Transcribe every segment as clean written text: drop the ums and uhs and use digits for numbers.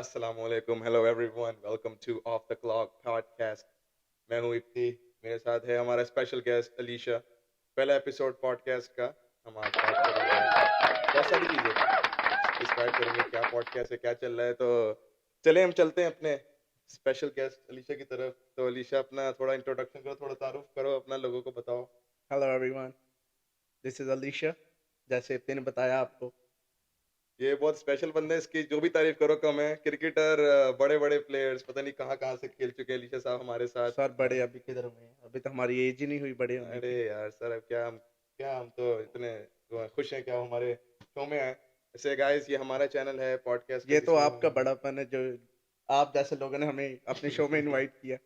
अस्सलामुअलैकुम hello everyone welcome two of the clock podcast. मैं हूं इफ्ती। मेरे साथ है हमारा स्पेशल गेस्ट अलीशा। पहला एपिसोड पॉडकास्ट का। हम आज बात करेंगे बहुत सारी चीज़ें डिस्क्राइब करेंगे क्या पॉडकास्ट है क्या चल रहा है। तो चले हम चलते हैं अपने स्पेशल गेस्ट अलीशा की तरफ। तो अलीशा अपना थोड़ा इंट्रोडक्शन करो, थोड़ा तारुफ करो अपना, लोगों को बताओ। Hello everyone, this is Alisha. जैसे ने बताया आपको। ये बहुत स्पेशल बंदा है, इसकी जो भी तारीफ करो कम है। क्रिकेटर, बड़े बड़े प्लेयर्स पता नहीं कहाँ कहाँ से खेल चुके हैं अलीशा साहब हमारे साथ। सर बड़े अभी किधर हुए हैं? अभी तो हमारी एज ही नहीं हुई बड़े होने अरे की। यार सर, अब क्या हम तो इतने खुश हैं क्या हमारे शो में आए। ऐसे गाइस, ये हमारा चैनल है पॉडकास्ट का ये तो जिसमें आपका बड़ापन है जो आप जैसे लोगों ने हमें अपने शो में इनवाइट किया।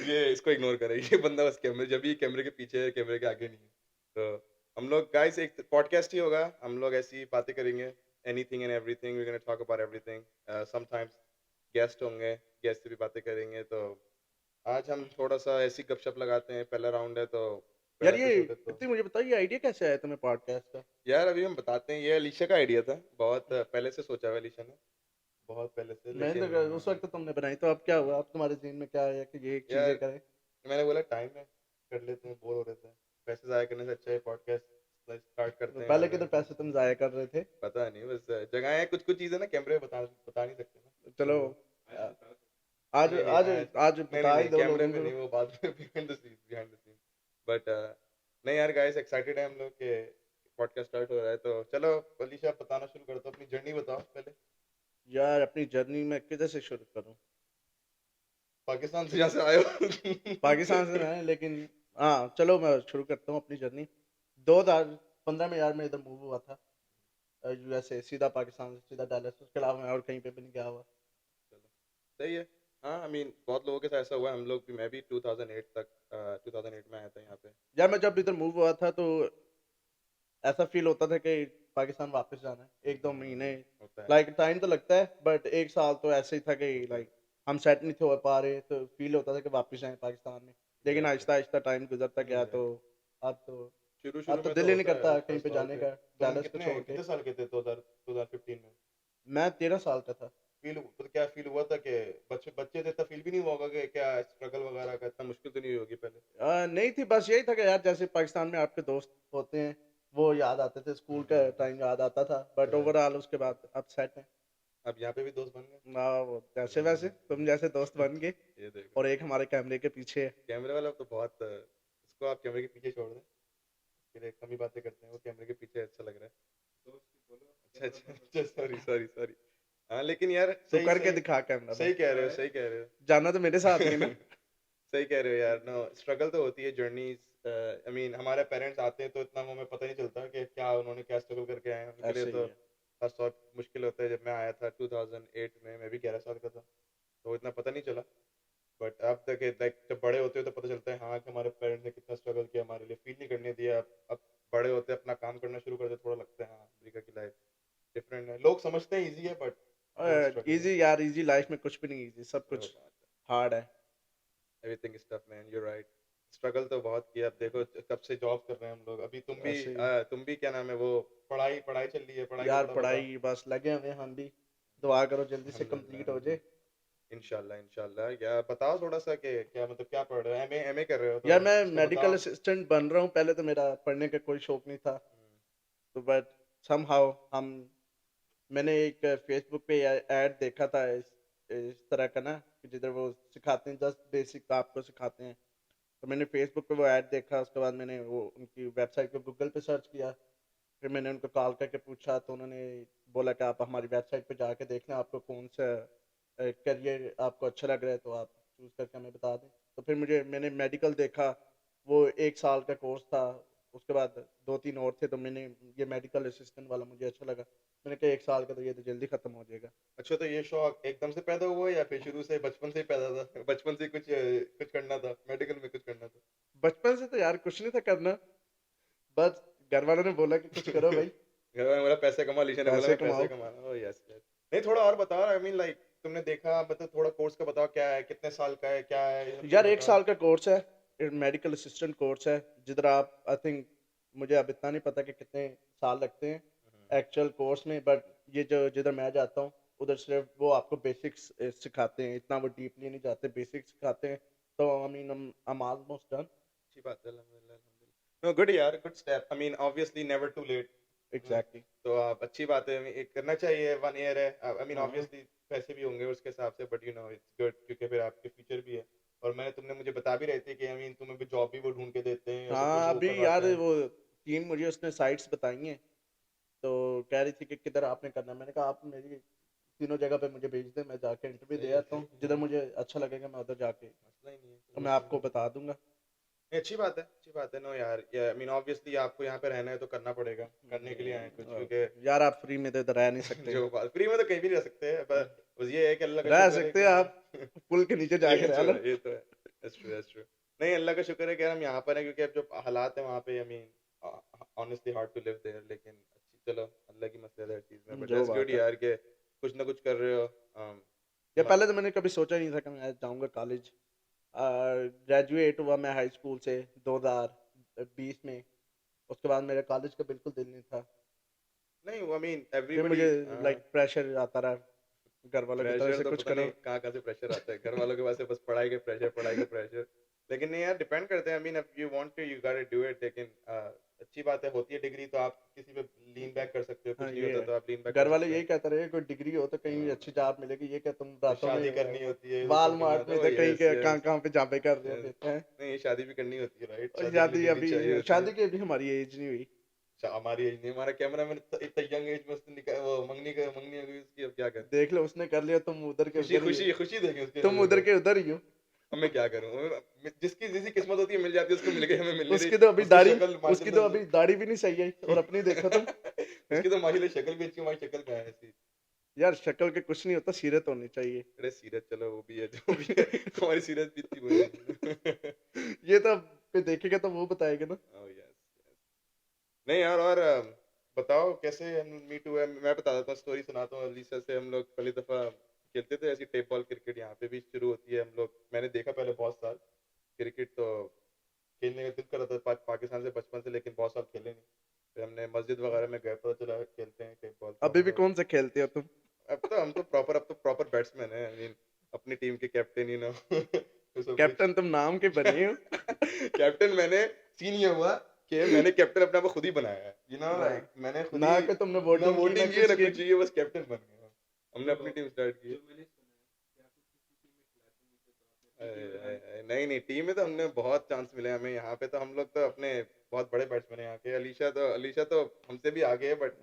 ये इसको इग्नोर करें। ये बंदा बस कैमरे, जब भी कैमरे के पीछे है, कैमरे के आगे नहीं है। तो हम लोग गाइस एक पॉडकास्ट ही होगा, हम लोग ऐसी बातें करेंगे। Anything and everything, we gonna talk about everything. Sometimes guest होंगे, गेस्ट से भी बातें करेंगे। तो आज हम थोड़ा सा ऐसी गपशप लगाते हैं। पहला राउंड है तो यार पहला ये एपिसोड है तो इतनी मुझे बताइए आइडिया कैसे आया तुम्हें पॉडकास्ट का? यार अभी हम बताते हैं। ये अलीशा का आइडिया था, बहुत पहले से सोचा हुआ अलीशा ने, बहुत पहले से। मैंने लेकिन तो उस वक्त तो तुमने बनाई, तो अब क्या हुआ? अब तुम्हारे जहन में क्या आया कि ये एक चीजें यार करें? मैंने बोला टाइम है, कर लेते हैं, बोर हो रहे थे। पैसे ज़ाया करने से अच्छा है पॉडकास्ट स्टार्ट तो करते हैं। पहले और किधर पैसे तुम जाया कर रहे थे? पता नहीं, बस जगह है, कुछ कुछ चीज़ें ना कैमरे में बता बता नहीं सकते ना। चलो, तो आ- आज नहीं नहीं आज आज आज नहीं नहीं बता ही नहीं दो कैमरे लोगों में को। नहीं, वो बाद में बिहाइंड द सीन। बट नहीं यार गाइस, एक्साइटेड है हम लोग के पॉडकास्ट स्टार्ट हो रहा है। तो चलो अलीशा, बताना शुरू कर दो, अपनी जर्नी बताओ पहले। यार अपनी जर्नी में किधर से शुरू करूं? पाकिस्तान से जहाँ से आए हो। पाकिस्तान से मैं, लेकिन हाँ चलो मैं शुरू करता हूँ अपनी जर्नी। 2015 में यार मैं इधर मूव हुआ था, यूएसए। सीधा पाकिस्तान से सीधा डैलस, उसके अलावा मैं और कहीं पे भी नहीं गया हुआ। चलो सही है। हाँ आई मीन बहुत लोगों के साथ ऐसा हुआ है। हम लोग भी, मैं भी 2008 तक 2008 में आया था यहाँ पे। यार मैं जब इधर मूव हुआ था तो ऐसा फील होता था कि पाकिस्तान वापस जाना है। एक दो महीने होता है। लाइक टाइम तो लगता है, बट एक साल तो ऐसे ही था कि लाइक हम सेट नहीं थे हो पा रहे, तो फील होता था कि वापस जाएं पाकिस्तान में। लेकिन एग्जैक्टली आहिस्ता आहिस्ता टाइम गुजरता गया तो एग्जैक्टली। अब तो शुरू अब शुरू तो में तो दिल ही नहीं होता है करता कहीं फर्स्ट पे साल जाने पे। का, तुम डैलस को कितने छोड़ के। कितने साल के थे 2015 में? मैं 13 साल का था। तो क्या फील हुआ था कि बच्चे बच्चे थे, तब फील भी नहीं हुआ होगा कि क्या स्ट्रगल वगैरह का इतना मुश्किल तो नहीं होगी पहले? नहीं थी, बस यही था कि यार जैसे पाकिस्तान में आपके दोस्त होते हैं वो याद आते थे, स्कूल का हम्म। टाइम याद आता था, बट राइट। ओवरऑल उसके बाद अब सेट है। अब यहाँ पे भी दोस्त बन गए। ना वो जैसे वैसे तुम जैसे दोस्त बन गए। ये देखो, और एक हमारे कैमरे के पीछे है। कैमरे वाला तो बहुत इसको आप कैमरे के पीछे छोड़ दें। फिर एक कम ही बातें करते हैं, वो कैमरे के पीछे अच्छा लग रहा है। अच्छा अच्छा अच्छा, सॉरी सॉरी सॉरी। हाँ लेकिन यार तू सही करके सही दिखा कैमरा सही में। कह रहे हो, सही कह रहे जाना तो मेरे साथ ही है ना। हो। सही कह रहे हो यार। नो, स्ट्रगल तो होती है, जर्नी। आई मीन हमारे पेरेंट्स आते हैं तो इतना हमें पता नहीं चलता कि क्या उन्होंने क्या स्ट्रगल करके आए हैं। उनके लिए ऐसे तो ही है। फर्स्ट बहुत मुश्किल होता है। जब मैं आया था 2008 में, मैं भी 11 साल का था, तो इतना पता नहीं चला। बट अब तक लाइक जब बड़े होते हो तो पता चलता है हाँ कि हमारे पेरेंट्स ने कितना स्ट्रगल किया, हमारे लिए फील नहीं करने दिया। अब बड़े होते अपना काम करना शुरू करते, थोड़ा लगता है हाँ अमेरिका की लाइफ डिफरेंट है। लोग समझते हैं इजी है, बट बहुत स्ट्रगल है। इजी यार, इजी लाइफ में कुछ भी नहीं इजी, सब वो कुछ बात है। हार्ड है। Everything is tough man, you right. Struggle तो बहुत किया। अब देखो कब से जॉब कर रहे हैं हम लोग। अभी ऐसे ही। तुम भी क्या नाम है वो, पढ़ाई पढ़ाई चल रही है, पढ़ाई का यार थोड़ा बताओ। पढ़ाई बस लगे हुए हैं हम भी। दुआ करो जल्दी से अल्हम्दुलिल्लाह कंप्लीट हो जाए। इंशाल्लाह इंशाल्लाह। क्या बताओ थोड़ा सा कि क्या मतलब क्या पढ़ रहे हो? एमए एमए कर रहे हो तो यार मैं उसका मेडिकल बताओ। असिस्टेंट बन रहा हूँ। पहले तो मेरा पढ़ने का कोई शौक नहीं था, तो बट समहाउ हम मैंने एक फेसबुक पे ऐड देखा था इस तरह का ना, कि जिधर वो सिखाते हैं, जस्ट बेसिक आपको सिखाते हैं। तो मैंने फेसबुक पे वो ऐड देखा, उसके बाद मैंने वो उनकी वेबसाइट को गूगल पे सर्च किया। फिर मैंने उनको कॉल करके पूछा तो उन्होंने बोला कि आप हमारी वेबसाइट पे जाके देख लें, आपको कौन सा करियर आपको अच्छा लग रहा है तो आप चूज़ करके हमें बता दें। तो फिर मैंने मेडिकल देखा, वो 1 साल का कोर्स था। उसके बाद दो तीन और थे, तो मैंने ये मेडिकल असिस्टेंट वाला मुझे अच्छा लगा। मैंने कहा 1 साल का तो ये तो जल्दी खत्म हो जाएगा। अच्छा, तो ये शौक एकदम से पैदा हुआ या फिर शुरू से बचपन से ही पैदा था? बचपन से ही कुछ करना था, मेडिकल में कुछ करना था? बचपन से तो यार कुछ नहीं था करना, बस घर वालों ने बोला कि कुछ करो भाई, घर में बोला पैसे कमा, लीशा ने बोला पैसे मैं पैसे कमाओ। कमाना। ओ यस यस। नहीं थोड़ा और बताओ, आई मीन लाइक तुमने देखा, मतलब थोड़ा कोर्स का बताओ, क्या है, कितने साल का है, क्या है, ये सब चीजें यार एक बताओ। साल का कोर्स है, मेडिकल असिस्टेंट कोर्स है, जिधर आप आई थिंक, मुझे अब इतना नहीं पता कि कितने साल लगते हैं एक्चुअल कोर्स में, बट ये जो जिधर मैं जाता हूँ उधर सिर्फ वो आपको बेसिक्स सिखाते हैं, इतना वो डीपली नहीं जाते, बेसिक्स सिखाते हैं। तो I mean I am almost done. अच्छी बात है, अल्हम्दुलिल्लाह अल्हम्दुलिल्लाह। नो गुड यार, good step. I mean obviously never too late. Exactly. तो आप अच्छी बात है, I mean, एक करना चाहिए, 1 ईयर है। आई मीन हाँ ऑब्वियसली पैसे भी होंगे उसके हिसाब से, but you know it's good, क्योंकि फिर आपके फ्यूचर भी है। और मैंने तुमने मुझे बता भी रहे थे कि आई मीन तुम्हें भी जॉब भी वो ढूंढ के देते हैं, या सब कुछ हाँ, वो अभी करवाते यार हैं। वो टीम मुझे उसने साइट्स बताई हैं, तो कह रही थी कि किधर आपने करना है। मैंने कहा आप मेरी तीनों जगह पे मुझे भेज दें, मैं जाके इंटरव्यू नहीं दे आता ऐसे हूँ, जिधर मुझे अच्छा लगेगा मैं उधर जाके मसला ही नहीं है, कोई तो मैं मसला आपको नहीं है। बता दूंगा। नहीं, अच्छी बात है, अच्छी बात है। नो यार, आई मीन ऑब्वियसली आपको यहाँ पे रहना है तो करना पड़ेगा, करने के लिए आए कुछ, क्योंकि यार आप फ्री में तो इधर रह नहीं सकते। जो बात फ्री में तो कहीं भी रह सकते हैं, पर बस ये है कि अल्लाह का रह शुक्र है सकते कि हैं हम आप, पुल के नीचे जाके ये रह तो लो। है, ये तो है। That's true, that's true. नहीं, अल्लाह का शुक्र है कि हम यहाँ पर हैं, क्योंकि अब जो हालात है वहाँ पे, I mean honestly hard to live there, लेकिन अच्छी, चलो अल्लाह की मसला है हर चीज़ में, बट जो दैट्स गुड बात है, यार के कुछ ना कुछ कर रहे हो। या पहले तो मैंने कभी सोचा ही नहीं था कि मैं जाऊंगा कॉलेज। ग्रेजुएट हुआ मैं हाई स्कूल से 2020 में। उसके बाद मेरे कॉलेज का बिल्कुल दिल नहीं था। नहीं, आई मीन फिर एवरीबॉडी। मुझे लाइक प्रेशर आता रहा घर वालों की तरफ प्रेशर से, तो कुछ पता करो। नहीं कहाँ कहाँ से प्रेशर आता है घर वालों के पास से, बस पढ़ाई के प्रेशर, पढ़ाई के प्रेशर। लेकिन नहीं यार, डिपेंड करते हैं। I mean if you want to, you got to do it. लेकिन अच्छी बात है, होती है डिग्री तो आप किसी पे लीन बैक कर सकते हो, हाँ कुछ नहीं ये होता है, तो आप लीन बैक घर कर वाले सकते यही हो। कहते रहे कोई डिग्री हो तो कहीं अच्छी जॉब मिलेगी, ये क्या तुम फिर रातों में शादी करनी होती है तो तुम कहीं वालमार्ट आता में हो, थे, कहीं यस के कहाँ यस कहाँ पे जाबे कर रहे यस। होते हैं। नहीं, शादी भी करनी होती है, राइट, और शादी के लिए शादी डिग्री अभी, चाहिए होती है। शादी की अभी हमारी एज नहीं हुई। अच्छा, हमारी एज नहीं, हमारा कैमरा मैन इतना यंग एज में उसने वो मंगनी हो गई उसकी, अब क्या करें। देख लो उसने कर लिया, तुम उधर के खुशी उधर ही हो। खुशी खुशी देंगे उसके तुम लिए उधर तो। के उधर ही हो। अब मैं क्या करूं, जिसकी जैसी किस्मत होती है मिल जाती है, उसको मिल गई, हमें मिल नहीं रही। उसकी तो अभी उसकी दाढ़ी, शक्ल उसकी तो माशाल्लाह अभी दाढ़ी भी नहीं सही है, और अपनी देखो तुम। हैं? उसकी तो माशाल्लाह शक्ल भी अच्छी, हमारी शक्ल कहाँ है ऐसी। यार शक्ल के कुछ नहीं होता, सीरत होनी चाहिए। अरे सीरत चलो वो भी है, जो भी है, हमारी सीरत भी इतनी बुरी नहीं। ये तो कोई देखेगा तो वो बताएगा ना। ओह यस। नहीं यार, और बताओ कैसे मीट हुआ है। मैं बता देता हूँ, स्टोरी सुनाता हूँ। अलीसा से हम लोग पहली दफ़ा खेलते थे ऐसी टेप बॉल क्रिकेट, यहाँ पे भी शुरू होती है। हम लोग, मैंने देखा पहले बहुत साल क्रिकेट, तो खेलने का दिल कर रहा था पाकिस्तान से बचपन से, लेकिन बहुत साल खेले नहीं। फिर हमने मस्जिद वगैरह में गए, पता चला खेलते हैं टेप बॉल, तो अभी हम भी लोग कौन सा खेलते हो तुम? अब तो प्रॉपर बैट्समैन है। आई मीन अपनी टीम के कैप्टन, यू नो। तो सब कुछ। कैप्टन तुम नाम के बने हो। कैप्टन मैंने, सीन ये हुआ कि मैंने कैप्टन अपने आप को खुद ही बनाया है, यू नो, वाह। लाइक मैंने खुद ना ही, कि तुमने ना वोटिंग की ना वोटिंग की कुछ ना की। कुछ, ये बस कैप्टन बन गया। हमने अपनी टीम स्टार्ट की। नहीं नहीं, टीम में तो हमने बहुत चांस मिले हमें, यहाँ पे तो हम लोग तो अपने बहुत बड़े बैट्समैन है यहाँ के। अलीशा तो हमसे भी आगे है, बट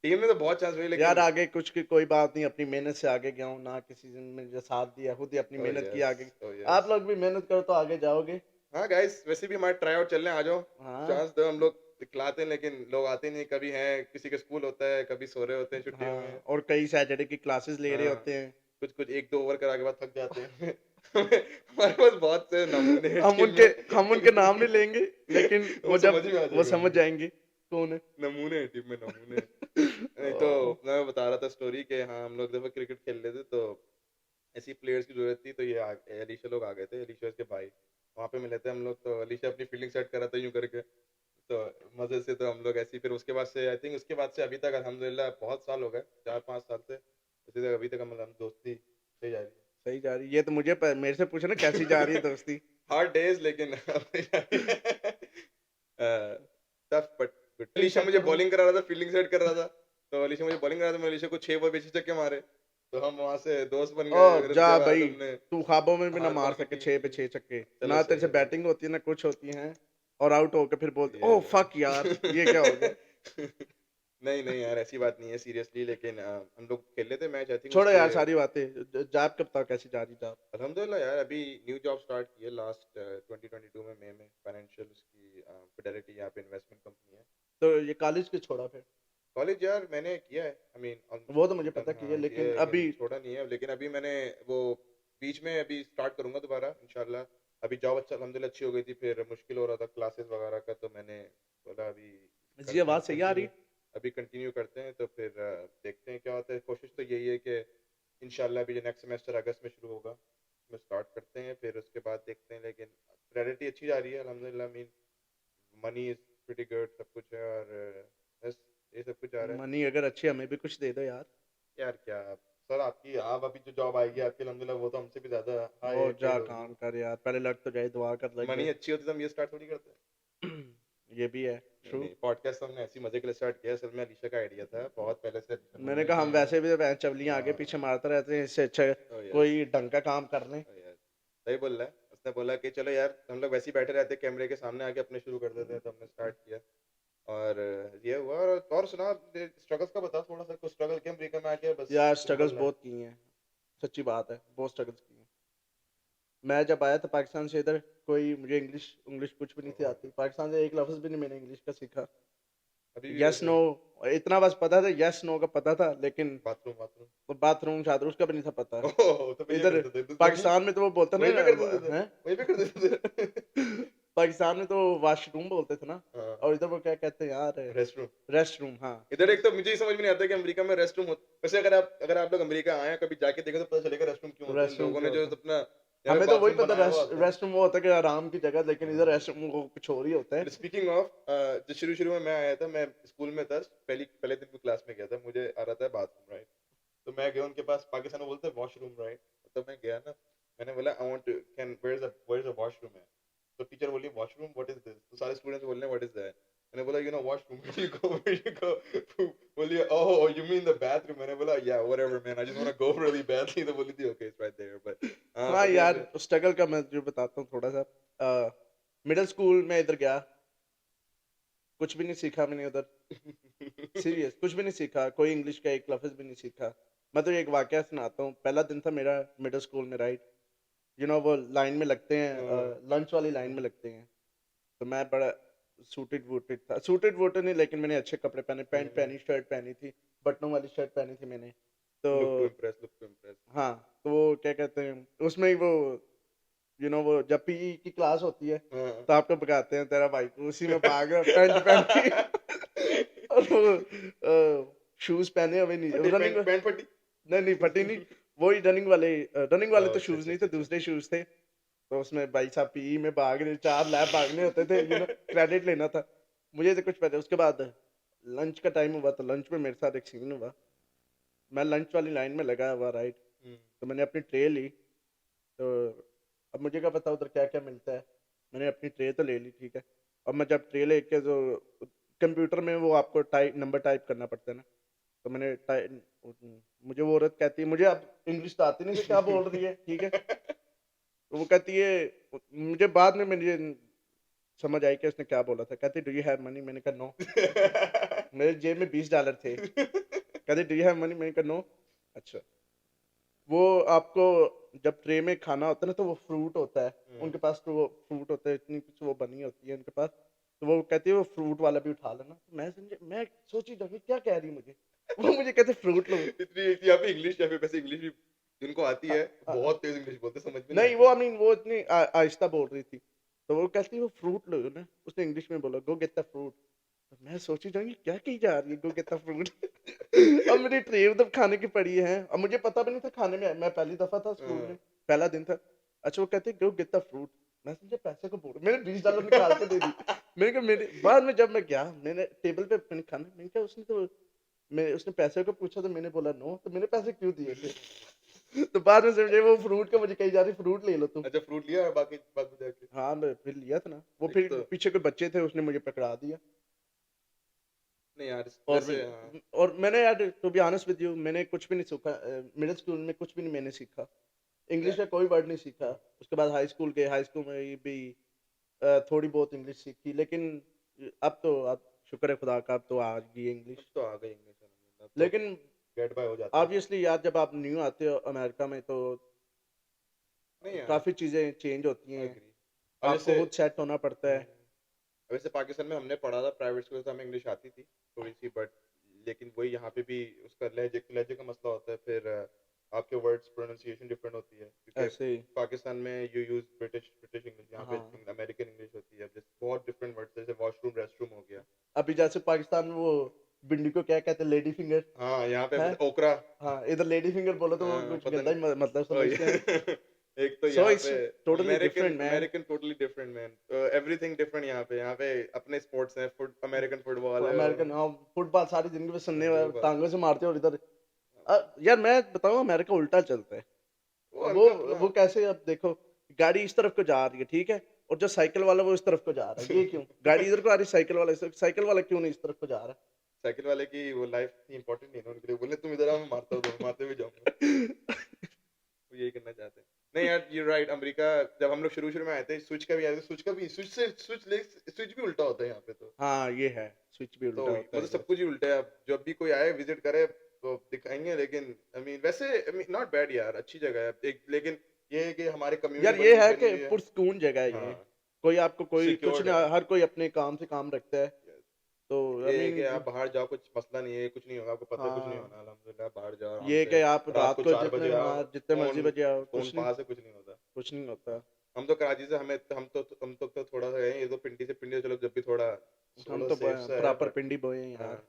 टीम में तो बहुत चांस मिले, यार लेकिन आगे कुछ की कोई बात नहीं, अपनी मेहनत से आगे गया हूँ ना, किसी ने मुझे साथ दिया, खुद ही अपनी ओ मेहनत की यस, आगे। ओ यस। आप लोग भी मेहनत करो तो आगे जाओगे। हाँ गाइस, वैसे भी हमारे ट्राई आउट चल रहे हैं, आ जाओ। हाँ चांस दो, हम लोग दिखलाते हैं, लेकिन लोग आते नहीं। कभी हैं, किसी के स्कूल होता है, कभी सो रहे होते हैं छुट्टियों में। हाँ, और कई सैटरडे की क्लासेस ले रहे हाँ, होते हैं। कुछ कुछ 1-2 ओवर करा के बाद थक जाते हैं। हमारे पास बहुत से नमूने हैं हम टीम उनके में। हम उनके नाम नहीं लेंगे, लेकिन वो वो समझ जब में आ वो जाएगा समझ उनको। जाएंगे कौन है। नमूने हैं टीम में, नमूने हैं। नहीं तो ओ, मैं बता रहा था स्टोरी के, हाँ हम लोग जब क्रिकेट खेल रहे थे, तो ऐसी प्लेयर्स की जरूरत थी, तो अलीशा लोग आ गए थे, अलीशा के भाई वहाँ पे मिले थे हम लोग। तो अलीशा अपनी फील्डिंग सेट कर रहा था यूं करके, तो मजे से तो हम लोग ऐसे ही, फिर उसके बाद से आई थिंक उसके बाद से अभी तक अल्हम्दुलिल्लाह बहुत साल हो गए, 4-5 साल से उसी तक, अभी तक हम दोस्ती सही जा रही है। सही जा रही है। ये तो मेरे से पूछो ना कैसी जा रही है दोस्ती। हार्ड डेज, लेकिन अब सही जा रही है। Tough but good. नहीं अलीशा सेट मुझे करूंगा। बॉलिंग करा रहा था, फील्डिंग सेट कर रहा था। तो अलीशा मुझे बॉलिंग करा रहा था, मैं अलीशा को 6 बॉल पे 6 छक्के मारे, तो हम वहां से दोस्त बन ओ गए। फिर जा उसके बाद भाई, हमने तू ख्वाबों में भी ना हार मार मार के सके टीम छह पे जीती। छह छक्के। चलो ना तेरे सही से है, सही बैटिंग होती है ना कुछ होती है, और आउट होकर फिर बोलते है। ओ फक यार, ये क्या हो गया। नहीं नहीं यार, ऐसी बात नहीं है सीरियसली, लेकिन हम लोग खेल रहे थे मैच, आई थिंक छोड़ो उसके। यार सारी बातें। जॉब कब तक कैसी जा रही जॉब? अल्हम्दुलिल्लाह यार, अभी न्यू जॉब स्टार्ट की है लास्ट 2022 में, मई में। फाइनेंशियल उसकी फिडेलिटी यहाँ पे इन्वेस्टमेंट कंपनी है। तो ये कॉलेज क्यों छोड़ा फिर? कॉलेज यार मैंने किया है, आई मीन वो तो मुझे डन, पता की है, हाँ किया है, लेकिन लेकिन अभी छोड़ा नहीं है। लेकिन अभी मैंने वो बीच में अभी स्टार्ट करूंगा दोबारा इंशाल्लाह। अभी जॉब अच्छा अल्हम्दुलिल्लाह अच्छी हो गई थी, फिर मुश्किल हो रहा था क्लासेस वगैरह का, तो मैंने बोला अभी जी करते हैं आवाज सही आ रही कंटिन्यू। अभी कंटिन्यू करते हैं, तो फिर देखते हैं क्या होता है। कोशिश तो यही है कि इंशाल्लाह अभी जो नेक्स्ट सेमेस्टर अगस्त में शुरू होगा, उसमें स्टार्ट करते हैं, फिर उसके बाद देखते हैं। लेकिन प्रायोरिटी अच्छी जा रही है अल्हम्दुलिल्लाह। Mean money is pretty good, सब कुछ है, और बस ये सब कुछ आ रहा है मनी अगर अच्छी हमें भी कुछ दे दो यार। यार। क्या सर, आपकी आप अभी जो जॉब आएगी आपकी अल्हम्दुलिल्लाह, वो तो हमसे भी ज्यादा हाई वो जा पेड होगी। काम कर यार, पहले लग तो जाए, दुआ कर लग मनी जाए। अच्छी होती तो हम ये स्टार्ट थोड़ी करते। ये भी है, नहीं ट्रू। नहीं, पॉडकास्ट हमने ऐसी मजे के लिए स्टार्ट किया, असल में अलीशा का आइडिया था बहुत पहले से। अलीशा बोल मैंने रही कहा हम थी वैसे भी तो चवलियां आगे पीछे मारते रहते हैं, इससे अच्छा ओ यस, कोई ढंग का काम कर लें। ओ यस, सही बोल रहा है। उसने बोला कि चलो यार हम लोग वैसे ही बैठे रहते कैमरे के सामने आके अपने शुरू कर देते हैं, तो हमने स्टार्ट किया। और ये हुआ। और सुना, स्ट्रगल्स का बता थोड़ा सा, कुछ स्ट्रगल किया अमेरिका में आके, बस यार सिंपल स्ट्रगल्स है। बहुत की हैं, सच्ची बात है, बहुत स्ट्रगल्स की हैं। मैं जब आया था पाकिस्तान से इधर, कोई मुझे इंग्लिश इंग्लिश कुछ भी नहीं थी आती। पाकिस्तान से एक लफ्ज़ भी नहीं मैंने इंग्लिश का सीखा। अभी भी यस वैसे नो इतना बस पता था, यस नो का पता था, लेकिन बाथरूम बाथरूम बाथरूम शाथरूम उसका भी नहीं था पता। ओह, तो फिर ये इधर करते थे वहीं पाकिस्तान में तो वो बोलते वहीं ना, पे कर देते थे, हैं? वहीं पे कर देते थे। पाकिस्तान में तो वाशरूम बोलते थे ना, हाँ, और इधर वो क्या कहते हैं यार, रेस्ट रूम। Rest room. हाँ, इधर एक तो मुझे ही समझ में नहीं आता कि अमेरिका में रेस्ट रूम होता। वैसे अगर आप लोग अमेरिका आए हैं, कभी जाके देखो तो पता चलेगा रेस्ट रूम क्यों होते हैं। रेस्ट रूम लोगों क्या ने जो होता है? अपना यहाँ पे हमें तो वही बाथरूम पता, बनाया हुआ रेस्ट होता है। रेस्ट रूम वो होता है कि आराम की जगह, लेकिन इधर हाँ। रेस्ट रूम वो कुछ और ही होता है। स्पीकिंग ऑफ, जो शुरू में मैं आया था, मैं स्कूल में था, पहले दिन की क्लास में गया था, मुझे आ रहा था बाथरूम, राइट। तो मैं गया उनके पास, पाकिस्तान में बोलते हैं वॉशरूम, राइट। तो मैं गया ना, मैंने बोला I want to can where is a washroom है। तो टीचर बोली वॉशरूम व्हाट इज दिस, तो सारे स्टूडेंट्स बोल रहे हैं व्हाट इज दैट। मैंने बोला you know washroom, where you go बोली oh you mean the bathroom. मैंने बोला yeah whatever man, I just want to go really badly. तो बोली थी okay it's right there, but हाँ हाँ बट ये यार, स्ट्रगल का मैं जो बताता हूँ थोड़ा सा। मिडिल स्कूल में इधर गया, कुछ भी नहीं सीखा मैंने उधर, सीरियस कुछ भी नहीं सीखा, कोई इंग्लिश का एक लफ्ज भी नहीं सीखा। मैं तो एक वाकया सुनाता हूँ। पहला दिन था मेरा मिडिल स्कूल में, राइट। वो लाइन में लगते हैं, लंच वाली लाइन में लगते हैं। तो मैं बड़ा सूटेड वूटेड था, सूटेड वूटेड नहीं, लेकिन मैंने अच्छे कपड़े पहने, पैंट पहनी, शर्ट पहनी थी, बटनों वाली शर्ट पहनी थी मैंने। तो लुक टू इम्प्रेस। हाँ, तो वो क्या कहते हैं उसमें ही वो वो जब पीई की क्लास होती है, हाँ। तो आपको भगाते हैं तेरा भाई, तो उसी में भाग रहा पैंट पहन के और वो शूज पहने हुए, नहीं फटी रनिंग, पैंट फटी। नहीं नहीं फटी नहीं, वही रनिंग वाले तो अच्छा शूज अच्छा नहीं अच्छा थे, अच्छा। दूसरे शूज थे। तो उसमें भाई साहब पीई में भाग रहे, 4 लैप भागने होते थे, क्रेडिट लेना था। मुझे तो कुछ पता। उसके बाद लंच का टाइम हुआ, तो लंच में मेरे साथ एक सीन हुआ। मैं लंच वाली लाइन में लगा हुआ, राइट। हम्म, तो मैंने अपनी ट्रे ली। तो अब मुझे क्या पता उधर क्या क्या मिलता है। मैंने अपनी ट्रे तो ले ली, ठीक है। अब मैं जब ट्रे लेके, जो कंप्यूटर में वो आपको नंबर टाइप करना पड़ता है ना, तो मुझे वो औरत कहती है, मुझे अब इंग्लिश तो आती नहीं कि क्या बोल रही है, ठीक है। तो वो कहती है, मुझे बाद में मुझे समझ आई कि उसने क्या बोला था। कहती डू यू हैव मनी, मैंने कहा नो। मेरे जेब में $20 थे। कहती डू यू हैव मनी, मैंने कहा नो। अच्छा, वो आपको जब ट्रे में खाना होता है ना, तो वो फ्रूट होता है उनके पास, तो वो फ्रूट होता है, इतनी कुछ वो बनी होती है उनके पास। तो वो कहती है वो फ्रूट वाला भी उठा लेना। तो मैं सोची जाऊंगी क्या कह रही है मुझे। वो मुझे कहते फ्रूट लो। इतनी यहाँ पे इंग्लिश, यहाँ पे वैसे इंग्लिश भी जिनको आती हाँ, है हाँ, बहुत तेज इंग्लिश बोलते, समझ में नहीं नहीं, आती। वो वो इतनी आहिस्ता बोल रही थी। तो वो कहती है वो फ्रूट लो ना, उसने इंग्लिश में बोला गो गेट द फ्रूट। तो मैं सोची जाऊंगी क्या की जा रही है, गो गेट द फ्रूट। अब मेरी ट्रे उधर खाने की पड़ी है, अब मुझे पता भी नहीं था खाने में, मैं पहली दफा था स्कूल में, हाँ। पहला दिन था। अच्छा, वो कहते गो गेट द फ्रूट। मैं समझे पैसे को बोल रहे, मैंने $20 निकाल के दे दी। मैंने कहा मेरे बाद में जब मैं गया, मैंने टेबल पे मैंने खाना, मैंने कहा उसने पैसे को पूछा, तो मैंने बोला नो, तो मैंने पैसे क्यों दिए थे। तो बाद में समझे वो फ्रूट का मुझे कही जा रही, फ्रूट ले लो तुम। अच्छा फ्रूट लिया बाकी बाद में जाके। हाँ, मैं फिर लिया था ना, वो एक फिर तो पीछे कोई बच्चे थे, उसने मुझे पकड़ा दिया। नहीं यार, और वैसे हाँ। और मैंने यार, to be honest with you, मैंने कुछ भी नहीं सीखा मिडिल स्कूल में, कुछ भी नहीं मैंने सीखा। इंग्लिश का कोई वर्ड नहीं सीखा। उसके बाद हाई स्कूल गए, हाई स्कूल में भी थोड़ी बहुत इंग्लिश सीखी, लेकिन अब शुक्र है खुदा का, अब तो आ गई अब इंग्लिश। तो आ गई इंग्लिश, अब तो लेकिन गेट बाय हो जाता है। ऑब्वियसली यार, जब आप न्यू आते हो अमेरिका में, तो नहीं यार, काफ़ी चीज़ें चेंज होती हैं, एग्री। अब आपको जैसे खुद सेट होना पड़ता है। वैसे पाकिस्तान में हमने पढ़ा था प्राइवेट स्कूल, से हमें इंग्लिश आती थी थोड़ी सी, बट लेकिन वही यहाँ पे भी उसका लहजे लहजे का मसला होता है। फिर आपके वर्ड्स प्रोनाउंसिएशन डिफरेंट होती है, क्योंकि ऐसे ही। पाकिस्तान में यू यूज ब्रिटिश इंग्लिश, यहाँ पे हाँ, अमेरिकन इंग्लिश होती है। जैसे बहुत डिफरेंट वर्ड्स, जैसे वॉशरूम रेस्टरूम हो गया। अभी जैसे पाकिस्तान में वो भिंडी को क्या कहते हैं, लेडी फिंगर हाँ यहाँ पे है। ओकरा। हाँ, इधर लेडी फिंगर बोलो तो वो हाँ, कुछ पता गंदा नहीं। ही मतलब ओ समझते हैं। ये एक तो So यहाँ it's पे totally American different, man. American totally different man, everything different. यहाँ पे अपने स्पोर्ट्स हैं, अमेरिकन फुटबॉल है, अमेरिकन हाँ फुटबॉल सारी जिंदगी में सुनने वो टांगों से मारते हैं और इधर यार मैं बताऊं अमेरिका उल्टा चलता है। वो वो उनका अपना वो कैसे अब देखो गाड़ी इस तरफ को जा रही है ठीक है और जो साइकिल वाला वो इस तरफ को जा रहा है ये क्यों गाड़ी इधर को आ रही साइकिल वाला क्यों नहीं इस तरफ को जा रहा साइकिल वाले की वो लाइफ इतनी इंपॉर्टेंट नहीं है ना उनके लिए, बोले तुम इधर आओ मैं मारता हूँ तुम्हें, मारते हुए जाऊंगा, है। वो यही करना चाहते हैं। नहीं यार यू राइट, अमेरिका जब हम लोग शुरू में आए थे, स्विच का भी आया था, स्विच भी उल्टा होता है यहाँ पे हाँ ये है स्विच भी तो उल्टा होता है मतलब सब इधर। कुछ ही उल्टा है। अब जब भी कोई आए विजिट करे तो दिखाएंगे, लेकिन आई मीन वैसे आई मीन नॉट बैड यार, अच्छी जगह है एक, लेकिन ये है कि हमारी कम्युनिटी यार बड़ी ये है बनी कि हुई है। पुरस्कून जगह है ये हाँ कोई आपको कोई कुछ सिक्योर्ड ना है। हर कोई अपने काम से काम रखता है तो आई ये है कि मीन आप बाहर जाओ कुछ मसला नहीं है, कुछ नहीं होगा, आपको पता है कुछ नहीं हाँ होना, अल्हम्दुलिल्लाह बाहर जाओ आराम ये से, कि आप रात रात को को 4 बजे जितने आओ, हाँ जितने मर्जी फोन बजे आओ फोन कुछ नहीं पास है, कुछ नहीं होता। कुछ नहीं होता। हम तो कराची से, हमें हम तो थोड़ा सा है, ये तो पिंडी से चलो जब भी थोड़ा हम थोड़ा तो सेफ सा है, प्रॉपर बट पिंडी बॉय हैं हाँ यार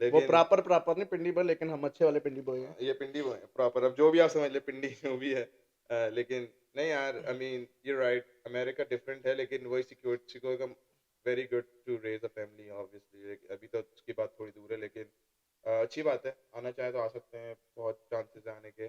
वो लेकिन प्रॉपर नहीं पिंडी बॉय लेकिन हम अच्छे वाले पिंडी बॉय हैं। ये पिंडी वो है प्रॉपर, अब जो भी आप समझ ले पिंडी जो भी है। लेकिन नहीं यार I mean you right, America different है, लेकिन वही सिक्योर का very good to raise a family obviously. अभी तो उसकी बात थोड़ी दूर है, लेकिन अच्छी बात है, आना चाहे तो आ सकते हैं, बहुत चांसेस है आने के।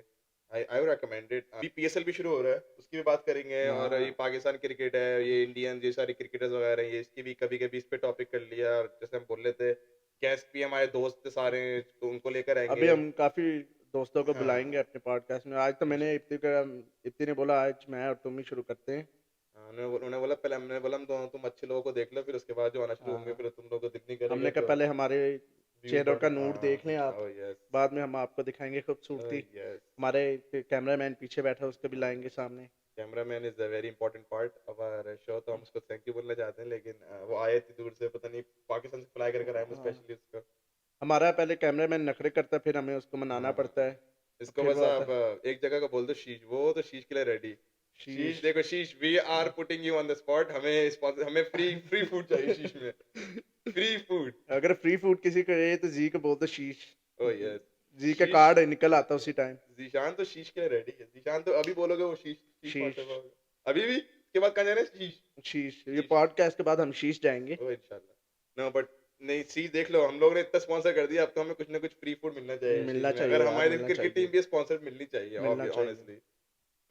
I would recommend it. अभी पीएसएल भी शुरू हो रहा है, उसकी भी बात करेंगे, और ये हाँ पाकिस्तान क्रिकेट है, ये इंडियन ये सारे क्रिकेटर्स वगैरह हैं, ये इसकी भी कभी कभी इस पे टॉपिक कर लिया, और जैसे हम बोल रहे थे गेस्ट भी हमारे दोस्त थे सारे, तो उनको लेकर अभी आएंगे। हम काफी दोस्तों को बुलाएंगे हाँ अपने पॉडकास्ट में। आज तो मैंने इप्ती ने बोला आज मैं और तुम ही शुरू करते हैं। हाँ, उन्होंने बोला पहले, हमने बोला हम दोनों तुम अच्छे लोगों को देख लो, फिर उसके बाद जो आना शुरू होंगे, हाँ फिर तुम लोगों को दिख नहीं करेगा हमने कहा तो पहले हमारे व्यूज चेहरों बढ़। का नूर देख लें हाँ आप ओह यस, बाद में हम आपको दिखाएंगे ओह खूबसूरती। यस। हमारे कैमरामैन पीछे बैठा है उसको भी लाएंगे सामने। Cameraman is a very important part of our show, तो हम उसको थैंक यू बोलना चाहते हैं, लेकिन वो आए इतनी दूर से, पता नहीं पाकिस्तान से फ्लाई कर आए हाँ स्पेशली उसको। हमारा पहले कैमरामैन नखरे करता है फिर हमें उसको मनाना हाँ पड़ता है इसको फिर बस वो आता आप है एक जगह का बोल दो शीश, वो तो शीश के लिए रेडी। शीश शीश। देखो, शीश we are putting you on the spot, हमें फ्री फ्री फूड चाहिए शीश में, फ्री फूड। अगर फ्री फूड किसी को चाहिए तो जी को बोल दो शीश। Oh yes. जी का शीश, कार्ड निकल आता उसी टाइम। जीशान तो शीश के लिए रेडी है, जीशान तो अभी बोलोगे वो शीश शीश शीश मारते रहोगे। अभी भी इसके बाद कहाँ जाना है, शीश शीश ये शीश। पॉडकास्ट के बाद हम शीश जाएंगे। ओ इंशाल्लाह। नो बट नहीं, शीश देख लो, हम लोग ने इतना स्पॉन्सर कर दिया, अब तो हमें कुछ ना कुछ फ्री फूड मिलना चाहिए शीश मिलना में, चाहिए अगर यार हमारी मिलना क्रिकेट चाहिए टीम भी स्पॉन्सर मिलनी चाहिए मिलना चाहिए। ऑनेस्टली।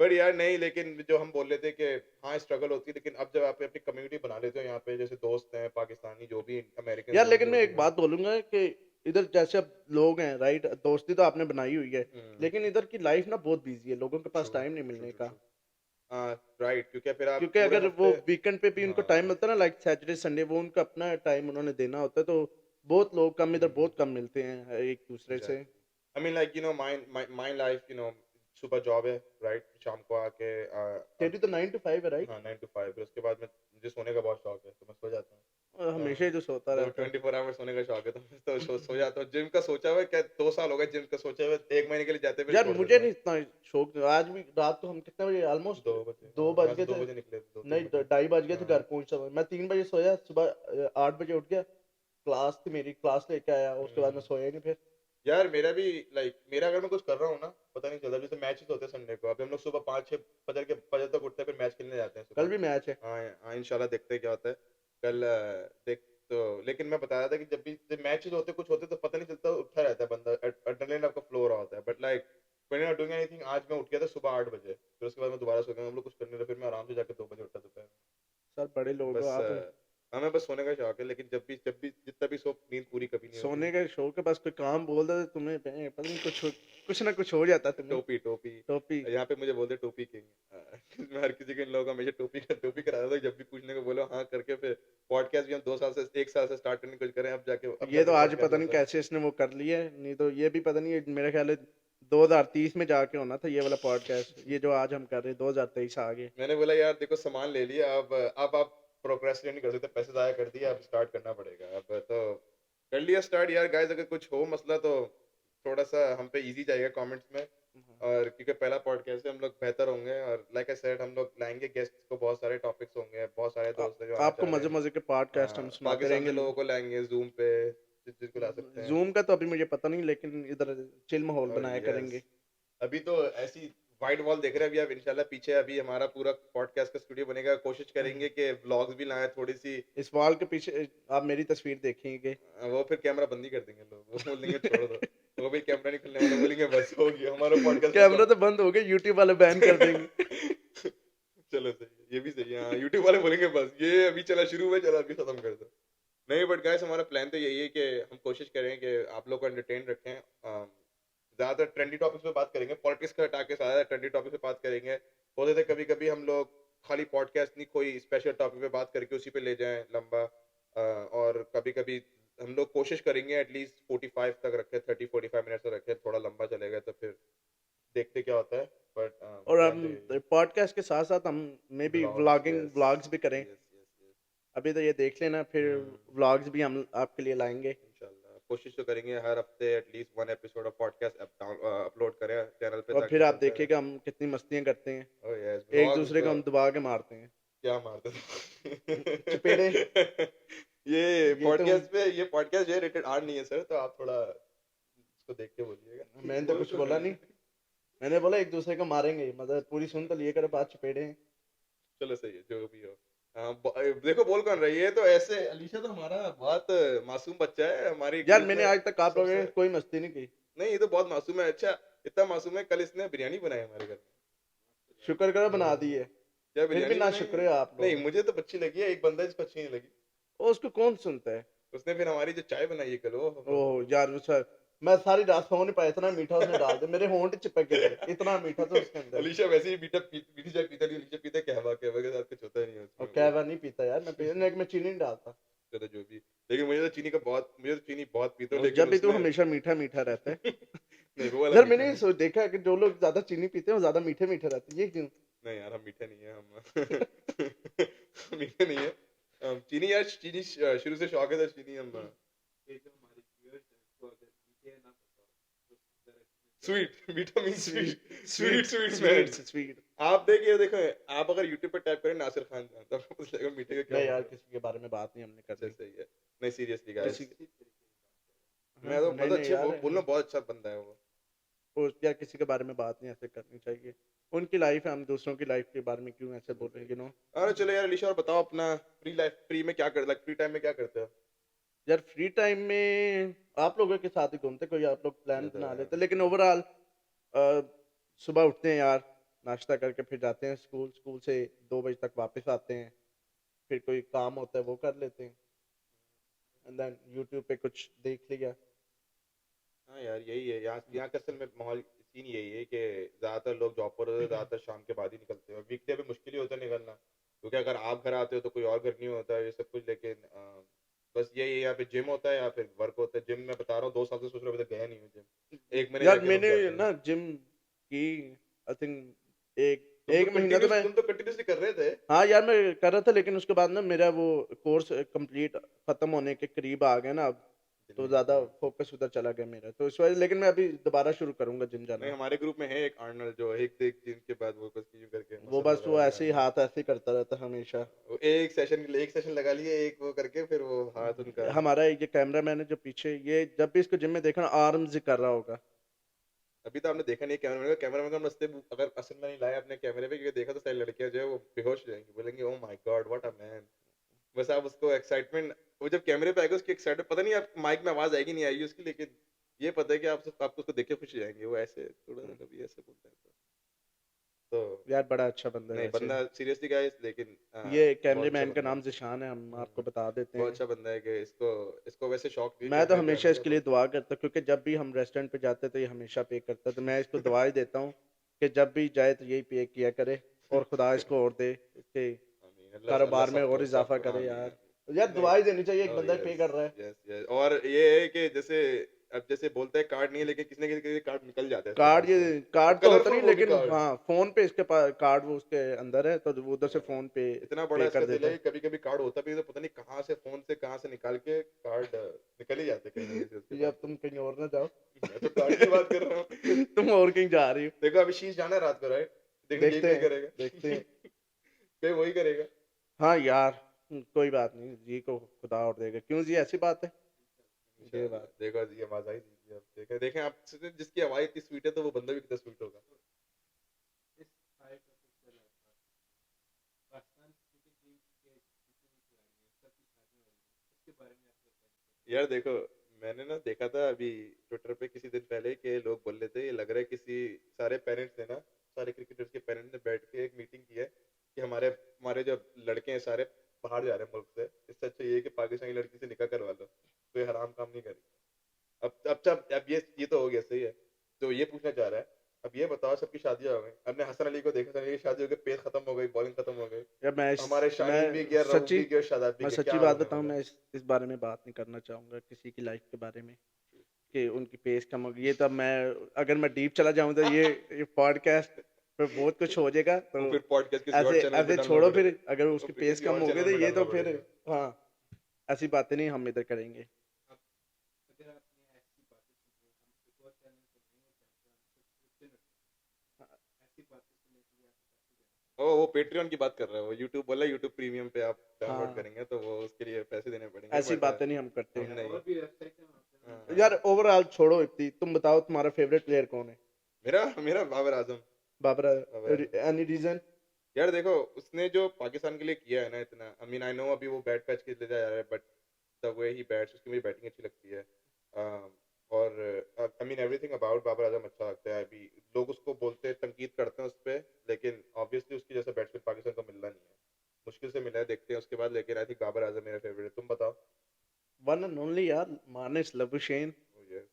बट यार नहीं, लेकिन जो हम बोल रहे थे कि हाँ स्ट्रगल होती है, लेकिन अब जब आप अपनी कम्युनिटी बना लेते हो यहाँ पे, जैसे दोस्त हैं पाकिस्तानी जो भी अमेरिकन यार हैं लेकिन जो मैं भी एक हैं। बात बोलूंगा कि इधर जैसे अब लोग हैं राइट दोस्ती तो आपने बनाई हुई है लेकिन इधर की लाइफ ना बहुत बिजी है लोगों के पास ट्रू टाइम नहीं ट्रू मिलने ट्रू का। ट्रू। हाँ राइट, क्योंकि फिर आप क्योंकि पूरे अगर वो हफ्ते। वीकेंड पे भी उनको टाइम हाँ मिलता है ना लाइक सैटरडे संडे वो उनका अपना टाइम उन्होंने देना होता है तो बहुत लोग कम इधर बहुत कम मिलते हैं एक दूसरे से। Exactly. I mean like my life सुबह जॉब है राइट, शाम को आके तेरी तो 9 to 5 है राइट। हाँ 9 to 5, फिर उसके बाद में मुझे सोने का बहुत शौक है, तो मैं सो जाता हूँ। हमेशा ही तो सोता तो रहता है। 24 आवर्स सोने का शौक है, तो मैं तो सो जाता हूँ। जिम का सोचा हुआ है, क्या 2 साल हो गए जिम का सोचा हुआ है, 1 महीने के लिए जाते फिर यार छोड़ मुझे देता नहीं हूँ। इतना शौक आज भी रात को हम कितने बजे ऑलमोस्ट 2 बजे, हाँ 2 बज यहाँ से गए दो थे। बजे निकले थे, 2-3 नहीं बजे। 2:30 बज गए थे हाँ घर पहुंचा मैं 3 बजे सोया सुबह 8 बजे उठ गया क्लास थी मेरी क्लास लेके आया उसके बाद मैं हम्म। सोया ही नहीं फिर। यार मेरा भी लाइक मेरा अगर मैं कुछ कर रहा हूँ ना, पता नहीं चलता, जैसे मैचेस होते हैं संडे को, अभी हम लोग सुबह 5-6 बजे तक उठते हैं, फिर मैच खेलने जाते हैं कल सुबह। भी मैच है। हाँ हाँ इंशाल्लाह देखते हैं क्या होता है कल, देख तो। लेकिन मैं बता रहा था कि जब मैचेस होते कुछ होते तो पता नहीं चलता, उठा रहता है बंदा, एड्रेनलिन आपका फ्लो हो रहा होता है, but like when you are doing anything. आज मैं उठ गया था सुबह 8 बजे, फिर उसके बाद मैं दोबारा सो गया, हम लोग कुछ करने लगे, फिर मैं आराम से जाकर 2 बजे उठा दोपहर में। सर बड़े लोग हो बस आप। हमें बस सोने का शौक है, लेकिन जब भी जितना भी सो, नींद पूरी कभी नहीं होती। सोने का शौक है बस कोई काम बोल दे तो तुम्हें पता नहीं कुछ ना कुछ हो जाता है तुम्हें। टोपी टोपी, टोपी। यहाँ पे मुझे बोलते टोपी किंग। मैं हर किसी के, इन लोगों को हमेशा टोपी कराता था, जब भी पूछने को बोलो हाँ करके, फिर पॉडकास्ट भी हम 1 साल से स्टार्ट करने की कोशिश करें, अब ये तो जाके आज पॉडकास्ट पता नहीं होता है। कैसे इसने वो कर लिया है नहीं तो ये भी पता नहीं मेरे ख्याल है 2030 में जाके होना था ये वाला पॉडकास्ट ये जो आज हम कर रहे हैं 2023 आ गए। मैंने बोला यार देखो सामान ले लिया, अब आप प्रोक्रेस्टिनेट नहीं कर सकते, पैसे जाया कर दिया, अब स्टार्ट करना पड़ेगा, अब तो कर लिया स्टार्ट। यार गाइस अगर कुछ हो मसला तो थोड़ा सा हम पे इजी जाएगा कमेंट्स में, और क्योंकि पहला पॉडकास्ट है हम लोग बेहतर होंगे, और लाइक आई सेड हम लोग लाएंगे गेस्ट को, बहुत सारे टॉपिक्स होंगे, बहुत सारे दोस्त हैं जो आना आपको चाह रहे मजे हैं। मजे के पॉडकास्ट हम सुनाते पाकिस्तान से रहेंगे। लोगों को लाएंगे जूम पे, जिसको ला सकते हैं। जूम का तो अभी मुझे पता नहीं लेकिन इधर चिल माहौल बनाया यस करेंगे। अभी तो ऐसी वाइट वॉल देख रहे हैं अभी आप इंशाल्लाह पीछे अभी हमारा पूरा पॉडकास्ट का स्टूडियो बनेगा कोशिश करेंगे कि व्लॉग्स भी लाएं थोड़ी सी इस वॉल के पीछे आप मेरी तस्वीर देखेंगे। वो फिर कैमरा बंद ही कर देंगे लोग वो बोलेंगे छोड़ दो वो भी कैमरा नहीं खुलने वाला बोलेंगे बस हो गया हमारा पॉडकास्ट कैमरा तो बंद हो गया, यूट्यूब वाले बैन कर देंगे। चलो सही है ये भी सही है हाँ यूट्यूब वाले बोलेंगे बस ये अभी चला शुरू में चला अभी खत्म कर दो नहीं बट गाइस हमारा प्लान तो यही है कि हम कोशिश करें कि आप लोग को एंटरटेन रखें ज्यादातर ट्रेंडी टॉपिक्स पे बात करेंगे पॉलिटिक्स का हटा के ज्यादा ट्रेंडी टॉपिक पे बात करेंगे होते थे कभी कभी हम लोग खाली पॉडकास्ट नहीं कोई स्पेशल टॉपिक पे बात करके उसी पे ले जाएं लंबा और कभी कभी हम लोग कोशिश करेंगे एटलीस्ट 45 तक रखें 30-45 मिनट तक रखें थोड़ा लंबा चलेगा तो फिर देखते क्या होता है बट और हम पॉडकास्ट के साथ साथ हम मे बी व्लॉगिंग व्लॉग्स भी करें। अभी तो ये देख लेना, फिर व्लॉग्स भी हम आपके लिए लाएंगे इंशाल्लाह कोशिश तो करेंगे हर हफ्ते at least one episode of podcast upload करें चैनल पे और फिर आप देखिएगा हम कितनी मस्तियां करते हैं, ओह यस एक दूसरे को हम दबा के मारते हैं। क्या मारते थे चपेड़े। ये पॉडकास्ट जो है रेटेड आर नहीं है सर तो आप थोड़ा इसको देख के बोलिएगा मैंने तो कुछ बोला नहीं, मैंने बोला एक दूसरे को मारेंगे, मतलब पूरी सुन तो लिए करे बात चपेड़े हैं। चलो सही है जो भी हो हाँ देखो बोल कौन रही है तो ऐसे अलीशा तो हमारा बहुत मासूम बच्चा है हमारी यार group मैंने में आज तक आप लोगों ने सबसे कोई मस्ती नहीं की। नहीं ये तो बहुत मासूम है अच्छा इतना मासूम है कल इसने बिरयानी बनाई हमारे घर में शुक्र करो बना दी है, क्या फिर भी बिरयानी ना बनाई शुक्र है आप नहीं लोग। मुझे तो अच्छी लगी है एक बंदा जिसको अच्छी नहीं लगी ओ उसको कौन सुनता है? उसने फिर हमारी जो चाय बनाई है कल वो ओह यार सर, मैं सारी रात सो नहीं पाया, इतना मीठा उसने डाल दिया, मेरे होंठ चिपक गए थे, इतना मीठा था उसके अंदर। अलीशा वैसे ही मीठी चाय पीता नहीं अलीशा पीता कहवा कहवा के साथ कुछ होता ही नहीं है और उसमें कहवा नहीं पीता यार, मैं पीने में चीनी नहीं डालता। चलो जो भी लेकिन मुझे तो चीनी बहुत पीता हूँ और लेकिन जब भी तू उसने हमेशा मीठा मीठा रहता है। नहीं वो वाला यार मीठा मैंने ये नहीं देखा है कि जो लोग ज्यादा चीनी पीते हैं वो ज्यादा मीठे मीठे रहते हैं, ये क्यों? नहीं यार हम मीठे नहीं है हम मीठे नहीं है चीनी यार चीनी शुरू से शौक है तो चीनी हम स्वीट मीठा mean sweet sweet sweet man sweet. आप देखिए देखो आप अगर YouTube पे टाइप करें नासिर खान जान तो आपको पता लगेगा मीठे का क्या नहीं यार मतलब है। किसी के बारे में बात नहीं हमने अच्छा करनी। सही है नहीं सीरियसली गाइस किसी मैं तो नहीं बहुत नहीं अच्छे यार, बोलना बहुत अच्छा बंदा है वो यार किसी के बारे में बात नहीं ऐसे करनी चाहिए, उनकी लाइफ है, हम दूसरों की लाइफ के बारे में क्यों ऐसे बोल रहे हैं, you know? अरे चलो यार अलीशा और बताओ अपना फ्री में क्या कर लाइक फ्री टाइम में क्या करते हो यार फ्री टाइम में आप लोगों के साथ ही घूमते, कोई आप लोग प्लान ये तो बना है लेते, लेकिन ओवरऑल सुबह उठते हैं यार, नाश्ता करके फिर जाते हैं स्कूल, स्कूल से 2 बजे तक वापस आते हैं, फिर कोई काम होता है वो कर लेते हैं, एंड देन यूट्यूब पे कुछ देख लिया। हाँ यार यही है यहाँ का असल में माहौल सीन यही है कि ज्यादातर लोग जॉब पर होते हैं ज्यादातर शाम के बाद ही निकलते हैं वीकडे पे मुश्किल ही होता है निकलना क्योंकि अगर आप घर आते हो तो कोई और घर नहीं होता है ये सब कुछ लेकिन बस यही है यहाँ पे जिम होता है या फिर वर्क होता है जिम मैं बता रहा हूँ 2 साल से सोच रहा हूँ अभी तक गया नहीं हूँ जिम एक महीने यार जाके रुक मैंने जाता हूँ ना जिम की, आई थिंक एक महीना तो मैं, तुम तो कंटिन्यूसली कर रहे थे हाँ यार मैं कर रहा था, लेकिन उसके बाद ना मेरा वो कोर्स कंप्लीट खत्म होने के करीब आ गया ना अब, तो ज्यादा फोकस उधर चला गया मेरा, तो इस वजह, लेकिन मैं अभी दोबारा शुरू करूंगा जिम नहीं जाना। हमारे ग्रुप में है एक आर्नल्ड जो एक देख जिम के बाद वो बस यूं करके वो मसल बस वो वगैरह ऐसे ही लगाना हाथ ऐसे ही करता रहता है हमेशा। वो एक सेशन लगा लिए एक वो करके फिर वो हाथ उनका हमारा ये कैमरा मैन है जो पीछे, ये जब भी इसको जिम में देखा ना आर्म्स ही कर रहा होगा। अभी तो आपने देखा नहीं कैमरा मैन का मस्ते अगर असल में नहीं लाया अपने कैमरे पे क्योंकि देखा तो सारी लड़कियां जो है वो बेहोश हो जाएंगी बोलेंगे oh my God what a man बस आप उसको एक्साइटमेंट वो जब कैमरे पे आएगा उसकी एक्साइटमेंट पता नहीं आप माइक में आवाज आएगी नहीं आएगी उसकी लेकिन ये पता है कि आपको उसको देख के खुश हो जाएंगे वो ऐसे थोड़ा सा कभी ऐसे बोलता है तो यार बड़ा अच्छा बंदा है नहीं वैसे। बंदा सीरियसली गाइस लेकिन ये बहुत कैमरे अच्छा मैन का बंदा है नाम जिशान है, हम आपको बता देते बहुत हैं। अच्छा बंदा है कि इसको इसको वैसे शौक भी मैं तो है हमेशा कैमरे का इसके लिए बहुत दुआ करता हूँ, क्योंकि जब भी हम रेस्टोरेंट पे जाते हैं तो ये हमेशा पे करता है, तो मैं इसको दुआ ही देता हूँ कि जब भी जाए तो यही पे किया करे, और खुदा इसको और दे, इसके आमीन अल्लाह अल्लाह कारोबार में और सबको इजाफा सबको करे आमीन यार। आमीन यार नहीं दुआ ही देनी चाहिए, एक ओह बंदा पे यस कर रहा है। यस यस और ये है कि जैसे अब जैसे बोलते हैं कार्ड नहीं है लेकिन किसी न किसी कार्ड निकल जाता है इसके कार्ड, पास ये से कार्ड तो होता कलरफुल नहीं, वो भी लेकिन कार्ड हाँ फोन पे इसके पास कार्ड वो उसके अंदर है, तो वो उधर से फोन पे इतना बड़ा पे कर इसका दिल देता है है। कि कभी कभी कार्ड होता भी है तो पता नहीं कहाँ से फोन से कहाँ से निकाल के कार्ड निकल ही जाते कहीं ना कहीं से उसके ये पास अब तुम कहीं और ना जाओ। मैं तो कार्ड की बात कर रहा हूँ तुम और कहीं जा रही हो। देखो अभी शीश जाना है रात को राइट देखने ये भी नहीं देखते करेगा हैं। पे वही करेगा हाँ यार, कोई बात नहीं, जी को खुदा और देगा, क्यों जी ऐसी बात है। ये इंशाल्लाह बात देखो ये आवाज आई थी अब देखें देखें आप जिसकी आवाज इतनी स्वीट है तो वो बंदा भी कितना स्वीट होगा यार देखो, मैंने ना देखा था अभी ट्विटर पे किसी दिन पहले कि लोग बोल रहे थे, ये लग रहा है किसी सारे पेरेंट्स ने ना, सारे क्रिकेटर्स के पेरेंट्स ने बैठ के एक मीटिंग की है कि हमारे हमारे जो लड़के हैं सारे बाहर जा रहे हैं मुल्क से, इससे अच्छा ये है कि पाकिस्तानी लड़की से निकाह करवा लो, कोई हराम काम नहीं करेगी। अब ये तो हो गया, सही है। तो ये पूछना चाह रहा है, अब ये बताओ, सबकी शादियां हो गई, हमने हसन अली को देखा, हसन अली की शादी हो गई, पेस खत्म हो गई, बॉलिंग खत्म हो गई, या हमारे शाहीन भी गया, रऊफ सच्ची भी गया, शादाब भी मैं गया, सच्ची क्या हाल बात होने बताऊं, वाला मैं इस बारे में बात नहीं करना चाहूंगा किसी की लाइफ के बारे में कि उनकी पेस कम होगी। ये तो मैं अगर मैं डीप चला जाऊं तो है। ये पॉडकास्ट पे बहुत कुछ हो जाएगा। तो वो फिर पॉडकास्ट किसी और ऐसे चैनल पे ऐसे डालना छोड़ो, फिर पड़ेगा। अगर वो उसकी फिर पेस किसी कम और हो गई चैनल तो में ये डालना तो फिर, पड़ेगा। हाँ, ऐसी बातें नहीं हम इधर करेंगे। अब अगर आपने ऐसी बातें सुनी है, हम एक और चैनल पे नहीं होते हैं, तो हम सब्सक्रिप्शन रखते हैं, ऐसी बातें सुनने के लिए आपको पैसे देना ओ, वो पेट्रियन की बात कर रहा है, वो यूट्यूब बोला, यूट्यूब प्रीमियम पे आप डाउनलोड हाँ, करेंगे तो वो उसके लिए पैसे देने पड़ेंगे, ऐसी बट बातें नहीं हम करते हम हैं। पड़ेगा। नहीं। और भी वेबसाइट है वहाँ पे, मैं हाँ, बता हाँ। यार दूंगा। ओवरऑल छोड़ो इतनी, तुम बताओ तुम्हारा फेवरेट प्लेयर कौन है? मेरा मेरा बाबर आजम। बाबरा? बाबर आजम। Any reason? यार देखो, उसने जो पाकिस्तान के लिए किया है ना इतना, आई मीन आई नो अभी वो बैट पैच के लिए जा रहा है, but the way he bats, उसकी मुझे बैटिंग अच्छी लगती है। और I mean everything about Babar Azam अच्छा लगता है। अभी लोग उसको बोलते हैं, तनकीद करते हैं उस पर, लेकिन ऑब्वियसली उसकी जैसा बैट्समैन पाकिस्तान को मिलना नहीं है, मुश्किल से मिला है, देखते हैं उसके बाद, लेकिन आई थिंक बाबर आजम मेरा फेवरेट है। तुम बताओ। वन एंड ओनली यार, मानिस लबुशेन। मुझे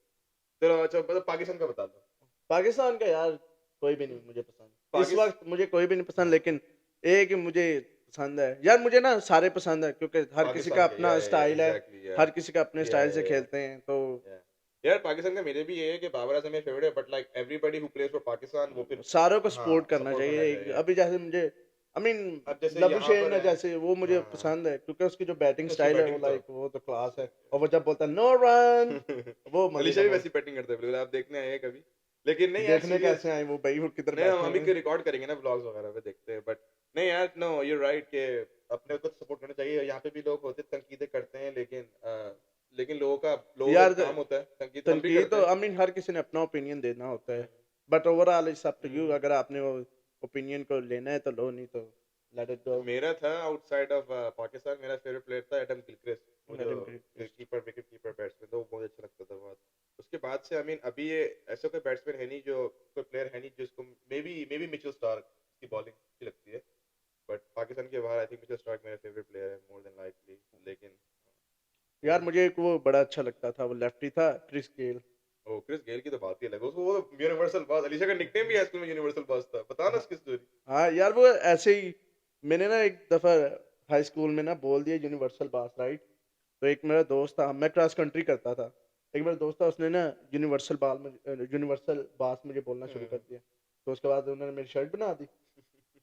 चलो अच्छा, मतलब पाकिस्तान का बता दो। पाकिस्तान का यार कोई भी नहीं मुझे पसंद, इस पाकिस्तान। वक्त मुझे कोई भी नहीं पसंद, हाँ, लेकिन एक मुझे पसंद है यार, मुझे ना सारे पसंद है क्योंकि हर किसी का पाकिस्तान के, या अपना स्टाइल है, एग्जैक्टली, या हर किसी का अपने या स्टाइल से या खेलते हैं। तो या यार पाकिस्तान का मेरे भी ये है कि बाबर आजम मेरा फेवरेट है, but like everybody who plays for Pakistan वो फिर, सारों को हाँ, सपोर्ट करना सपोर्ट करना चाहिए। चाहिए। अभी जैसे मुझे, आई मीन, अब जैसे यहाँ लबुशेन पर है है, जैसे, वो मुझे हाँ, पसंद है क्योंकि उसकी जो बैटिंग उसकी स्टाइल है वो बैटिंग तो लाइक, वो तो क्लास है। और वो जब बोलता है नो रन, वो मजे अलीशा का भी वो। वैसी बैटिंग करते हैं बिल्कुल, आप देखने आए हैं कभी? लेकिन नहीं यार, देखने सीरियस। कैसे आए वो भाई, वो किधर नहीं, हम बैठे अभी हैं? के रिकॉर्ड करेंगे ना ब्लॉग्स वगैरह पे, देखते हैं, बट नहीं यार, नो यू राइट के अपने को सपोर्ट करना चाहिए। यहाँ पे भी लोग होते हैं, तनकीदें करते हैं, लेकिन लोगों का यार काम होता है तनकीद, हम भी तनकीद करते तो, हैं। आई मीन, हर किसी ने अपना ओपिनियन देना होता है, hmm, but overall it's up to you. Hmm. अगर आपने वो ओपिनियन को लेना है तो लो, नहीं तो लेट इट गो। मेरा था आउटसाइड ऑफ पाकिस्तान, मेरा फेवरेट प्लेयर था एडम गिलक्रिस्ट, वो जो Adam Gilchrist. Keeper, wicket keeper batsman था, वो बहुत अच्छा लगता था बहुत। उसके बाद से आई मीन अभी ये ऐसा कोई बैट्समैन है नहीं, जो कोई प्लेयर है नहीं जिसको, मे बी मिचेल स्टार्क की बॉलिंग अच्छी लगती है, बट पाकिस्तान के बाहर आई थिंक मिचेल स्टार्क मेरा फेवरेट प्लेयर है मोर देन लाइकली। लेकिन यार मुझे एक वो बड़ा अच्छा लगता था, वो लेफ्टी था, क्रिस गेल। ओ, क्रिस गेल की तो बात ही अलग है, उसको वो यूनिवर्सल बॉस, अलीशा का निकनेम भी स्कूल में यूनिवर्सल बॉस था, बताना हाँ, उसकी स्टोरी। हाँ यार वो ऐसे ही, मैंने ना एक दफा हाई स्कूल में ना बोल दिया यूनिवर्सल बास, राइट? तो एक मेरा दोस्त था, मैं क्रॉस कंट्री करता था, एक मेरा दोस्त था, उसने ना यूनिवर्सल बास मुझे बोलना शुरू कर दिया। तो उसके बाद उन्होंने मेरी शर्ट बना दी।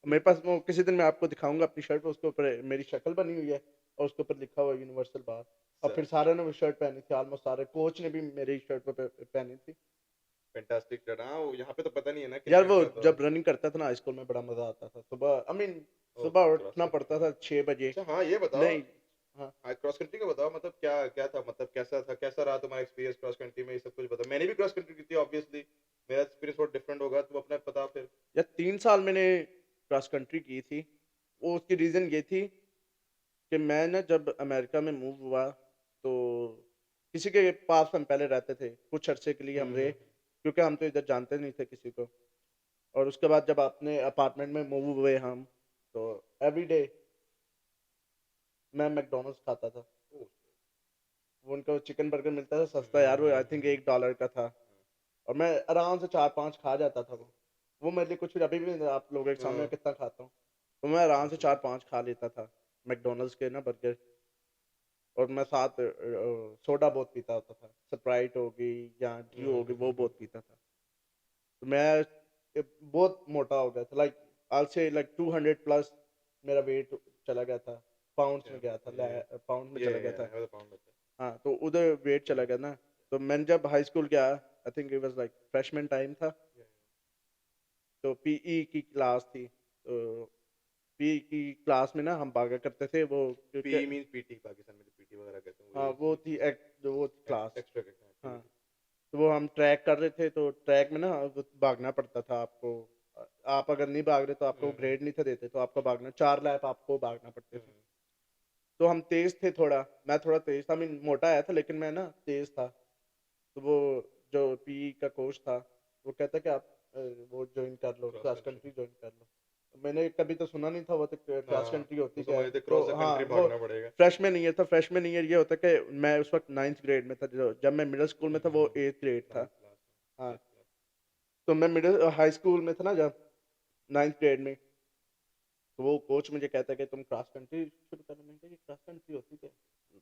मेरे पास वो किसी दिन मैं आपको दिखाऊंगा अपनी शर्ट, उसके ऊपर मेरी शक्ल बनी हुई है और उसके ऊपर लिखा हुआ है यूनिवर्सल बार। और फिर सारे ने वो शर्ट पहनी थी, ऑलमोस्ट सारे कोच ने भी मेरी शर्ट पे पहनी थी। Fantastic shut. हाँ, वो यहाँ पे तो पता नहीं है ना यार वो क्रिकेट का तो। जब रनिंग करता था ना स्कूल में, बड़ा मजा आता था। सुबह, आई मीन, ओ, सुबह क्रॉस उठना कंट्री, पड़ता था 6 बजे। अच्छा हाँ, ये बताओ, नहीं, हाँ हाँ, क्रॉस कंट्री का बताओ, मतलब क्या क्या था, मतलब कैसा था, कैसा रहा तुम्हारा एक्सपीरियंस क्रॉस कंट्री में, ये सब कुछ बताओ। मैंने भी क्रॉस कंट्री की थी ऑब्वियसली, मेरा एक्सपीरियंस बहुत डिफरेंट होगा, तुम अपना बताओ फिर। यार 3 साल मैंने क्रॉस कंट्री की थी। वो उसकी रीज़न ये थी कि मैं ना जब अमेरिका में मूव हुआ तो किसी के पास हम पहले रहते थे, कुछ अरसे के लिए हम रहे, हम्म, क्योंकि हम तो इधर जानते नहीं थे किसी को। और उसके बाद जब अपने अपार्टमेंट में मूव हुए हम, तो एवरी डे मैं मैकडोनल्ड्स खाता था। ओ, वो उनका चिकन बर्गर मिलता था सस्ता यार, वो आई थिंक हम्म। $1 का था। और मैं आराम से 4-5 खा जाता था। वो मेरे लिए कुछ, अभी भी आप लोगों के सामने हाँ, मैं कितना खाता हूँ, तो मैं आराम से 4-5 खा लेता था मैकडोनल्ड्स के ना बर्गर। और मैं साथ सोडा बहुत पीता होता था, स्प्राइट हो गई या ड्यू हो गई, वो बहुत पीता था। तो मैं बहुत मोटा हो गया था, लाइक आई से लाइक 200 प्लस मेरा वेट चला गया था। पाउंड्स क्या में गया था, ये पाउंड में ये चला गया ये था। है तो पाउंड होता हाँ, तो उधर वेट चला गया ना। तो मैंने जब हाई स्कूल गया, I think it was like freshman time था, है। तो पीई की क्लास थी। तो पीई की क्लास में ना हम भागा करते थे वो, क्योंकि पी मींस पीटी, पाकिस्तान में तो पीटी वगैरह कहते हैं, हाँ वही वो चीज। थी जो वो क्लास। एक्स्ट्रा कहते हैं, हाँ, एक्टिविटी। तो वो हम ट्रैक कर रहे थे, तो ट्रैक में ना वो भागना पड़ता था आपको। आप अगर नहीं भाग रहे तो आपको हम्म, ग्रेड नहीं थे देते, तो आपको भागना 4 लैप आपको भागना पड़ते थे। हम्म, तो हम तेज थे थोड़ा, मैं थोड़ा तेज था, मैं मोटा आया था लेकिन मैं ना तेज था। तो वो जो पीई का कोच था वो कहता कि आप वो ज्वाइन कर लो, cross cross country. Country join कर लो। तो मैंने कभी तो सुना नहीं था वो तो क्रॉस हाँ, कंट्री होती वो तो क्या है। मुझे तो तो क्रॉस द हाँ कंट्री वो भागना पड़ेगा। फ्रेशमैन ईयर था। फ्रेशमैन ईयर ये होता है कि मैं उस वक्त 9th ग्रेड में था, जब मैं मिडिल स्कूल में था वो 8th ग्रेड था। 9th क्लास में, हाँ, 8th क्लास। तो मैं मिडिल हाई स्कूल में था ना जब 9th ग्रेड में, तो वो कोच मुझे कहता है कि तुम क्रॉस कंट्री शुरू करो। मैंने कहा ये क्रॉस कंट्री होती क्या है?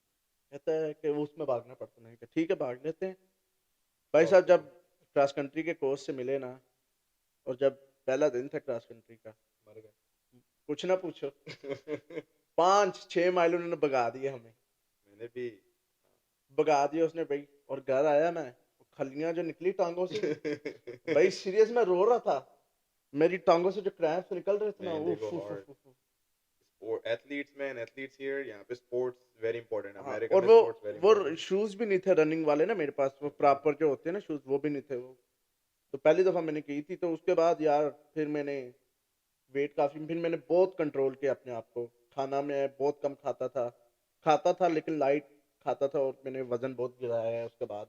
कहता है कि वो उसमें भागना पड़ता है। मैंने कहा ठीक है भाग लेते हैं। भाई साहब जब क्रॉस कंट्री के कोच से मिले ना, और जब पहला दिन था क्रॉस कंट्री का, मर गए। कुछ ना पूछो, 5-6 माइल उन्होंने भगा दिए हमें, मैंने भी भगा दिया उसने भाई। और घर आया मैं, खलियां जो निकली टांगों से, भाई सीरियस मैं रो रहा था। मेरी टांगों से जो क्रैम्प्स निकल रहे थे ना, Man, they उफ go उफ hard. उफ उफ। Sport athletes, man, athletes here. यहाँ पे sports very important. हाँ, अमेरिका और में sports very वो important. शूज भी नहीं थे रनिंग वाले ना मेरे पास, वो प्रॉपर जो होते हैं ना शूज, वो भी नहीं थे वो। तो पहली दफा मैंने की थी, तो उसके बाद यार फिर मैंने वेट काफी, फिर मैंने बहुत कंट्रोल किया अपने आप को। खाना मैं बहुत कम खाता था लेकिन लाइट खाता था, और मैंने वजन बहुत गिराया है उसके बाद।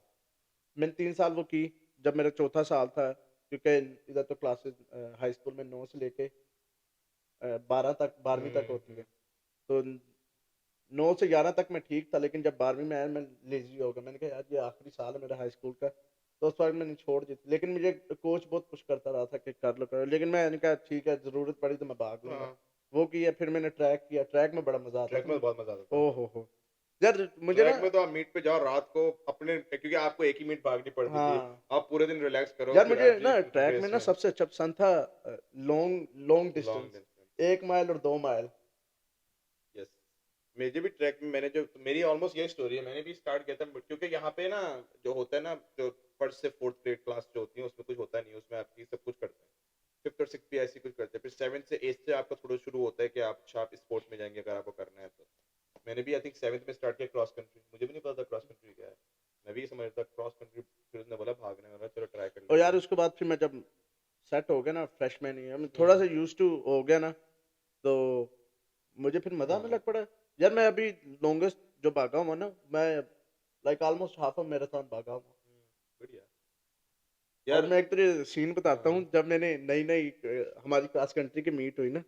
मैंने 3 साल वो की। जब मेरा चौथा साल था, क्योंकि इधर तो क्लासेस हाई स्कूल में 9 से लेके 12 तक, 12वीं तक होती है। तो 9 से 11 तक मैं ठीक था, लेकिन जब 12वीं में आया मैं लेजी हो गया। मैंने कहा यार ये आखिरी साल है मेरा हाई स्कूल का, तो उस वक्त मैंने छोड़ दी थी। लेकिन मुझे कोच बहुत पुश करता रहा था कि कर लो कर लो, लेकिन मैंने कहा ठीक है जरूरत पड़ी तो मैं भाग लूंगा। हाँ, वो किया, फिर मैंने ट्रैक किया। ट्रैक में बड़ा मजा आता ट्रैक था में तो मुझे। बहुत मजा आता था। ओ हो यार मुझे ना। ट्रैक में तो आप मीट पे जाओ रात को अपने, क्योंकि आपको एक ही मीट भागनी पड़ती थी। हाँ आप पूरे दिन रिलैक्स करो, यार फिर मुझे अगली ना ट्रैक में रेस ना में सबसे अच्छा पसंद था long long long distance, distance. 1 mile और 2 माइल। यस, मुझे भी ट्रैक में, मैंने जो मेरी ऑलमोस्ट ये स्टोरी है, मैंने भी स्टार्ट किया था क्योंकि यहाँ पे ना जो होता है ना, जो फर्स्ट से फोर्थ ग्रेड क्लास जो होती है उसमें कुछ होता नहीं, उसमें आपकी सब कुछ करते हैं। फिफ्थ और सिक्स भी ऐसी कुछ करते हैं, फिर सेवन्थ से एट्थ से आपका थोड़ा शुरू होता है कि आप स्पोर्ट्स में जाएंगे अगर आपको करना है तो। मैंने भी आई थिंक सेवन्थ में स्टार्ट किया क्रॉस कंट्री। मुझे भी नहीं पता था क्रॉस कंट्री क्या है, मैं भी समझता क्रॉस कंट्री। फिर उसने बोला भागने वाला, चलो ट्राई कर और लेते यार हैं। उसके बाद फिर मैं जब सेट हो गया ना फ्रेशमैन ईयर में, थोड़ा हम्म। सा यूज टू हो गया ना, तो मुझे फिर मजा आने हाँ। लग पड़ा। यार मैं अभी लॉन्गेस्ट जो भागा हूँ ना, मैं like almost half a marathon भागा हूँ। बढ़िया और यार। मैं एक तुझे सीन बताता हूँ, हाँ। जब मैंने नई नई हमारी क्रॉस कंट्री की मीट हुई ना,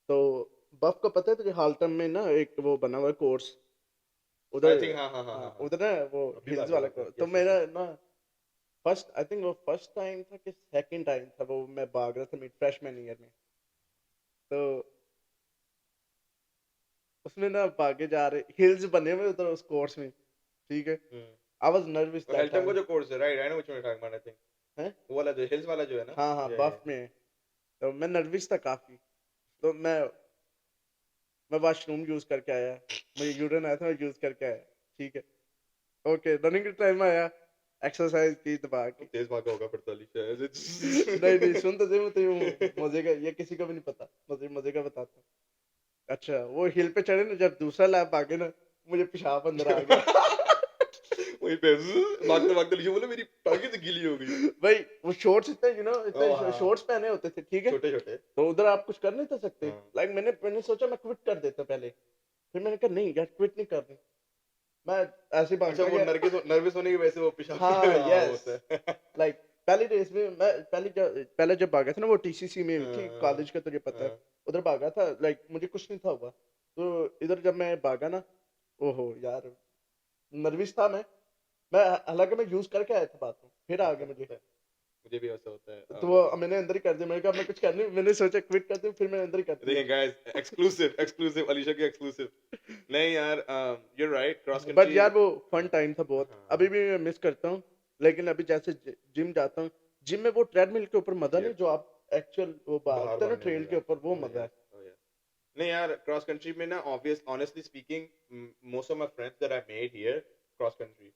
तो बफ को पता है तुझे, हाल्टन में ना एक वो बना हुआ है कोर्स आई उधर। थिंक हाँ हाँ हाँ हाँ हाँ हाँ। उधर ना वो अभी हिल्स भागे वाला वहाँ पे, कोर्स, तो यस यस मेरा यस। ना फर्स्ट, आई थिंक वो फर्स्ट टाइम था कि सेकंड टाइम था वो, मैं भाग रहा था मीट फ्रेशमैन ईयर में। तो उसमें ना भागे जा रहे हिल्स बने हुए उधर उस कोर्स में, ठीक है। आई वाज नर्वस तो दैट हेल्टम का टाइम। जो कोर्स है, right, I know which one you talking about, I think है वो वाला जो हिल्स वाला जो है ना। हाँ हाँ या बफ में। तो मैं नर्वस था काफी। तो मैं वॉशरूम यूज करके आया, मुझे यूरिन आया था, मैं यूज करके आया, ठीक है। ओके रनिंग के टाइम आया, एक्सरसाइज की दबा तो के। तेज भागा होगा फिर तो अलीशा नहीं नहीं ऐसे। सुन तो सही, मैं तो मजे का, ये किसी को भी नहीं पता, मजे मजे का बताता हूँ। अच्छा वो हिल पे चढ़े ना, जब दूसरा लैप आगे ना, मुझे पेशाब अंदर आ गया। वहीं पे भागते भागते अलीशा बोले मेरी टांगे तो गीली हो गई। भाई वो शॉर्ट्स इतने ओ इतने हाँ, शॉर्ट्स पहने होते थे, ठीक है। छोटे छोटे। तो उधर आप कुछ कर नहीं था सकते। हाँ। लाइक मैंने सोचा मैं क्विट कर देता पहले, फिर मैंने कहा नहीं यार क्विट नहीं करनी। मैं ऐसे ही अच्छा, भागता वो गया। नर्वस होने की वजह से वो पेशाब हाँ हाँ वो यस, होता है। लाइक पहली रेस में मैं पहले जब भागा था ना वो टीसीसी में थी, हाँ, कॉलेज का तुझे पता है। हाँ। उधर भागा था, लाइक मुझे कुछ नहीं था हुआ। तो इधर जब मैं भागा ना, ओहो यार नर्वस था मैं हालांकि मैं यूज करके आया था बाथरूम, फिर आ होता गया है मुझे। होता है, मुझे भी ऐसा होता है। तो वो मैंने अंदर ही कर दिया, मैंने कहा मैं कुछ कर नहीं, मैंने सोचा क्विट कर दूं, फिर मैंने अंदर ही कर देखिए दिया। गाइस, एक्सक्लूसिव एक्सक्लूसिव अलीशा की एक्सक्लूसिव। नहीं यार, you right, cross but country. यार वो फन हाँ टाइम था बहुत, हाँ। अभी भी मैं मिस करता हूँ। लेकिन अभी जैसे जिम जाता हूँ, जिम में वो ट्रेडमिल के ऊपर मजा नहीं, यस, जो आप एक्चुअल वो बाहर भागते हैं ना भागने में ट्रेल मजा के है। ऊपर, वो ओह मजा है। Yes, oh yes. नहीं यार, क्रॉस कंट्री में ना obvious honestly speaking, most of my friends that I made here cross country,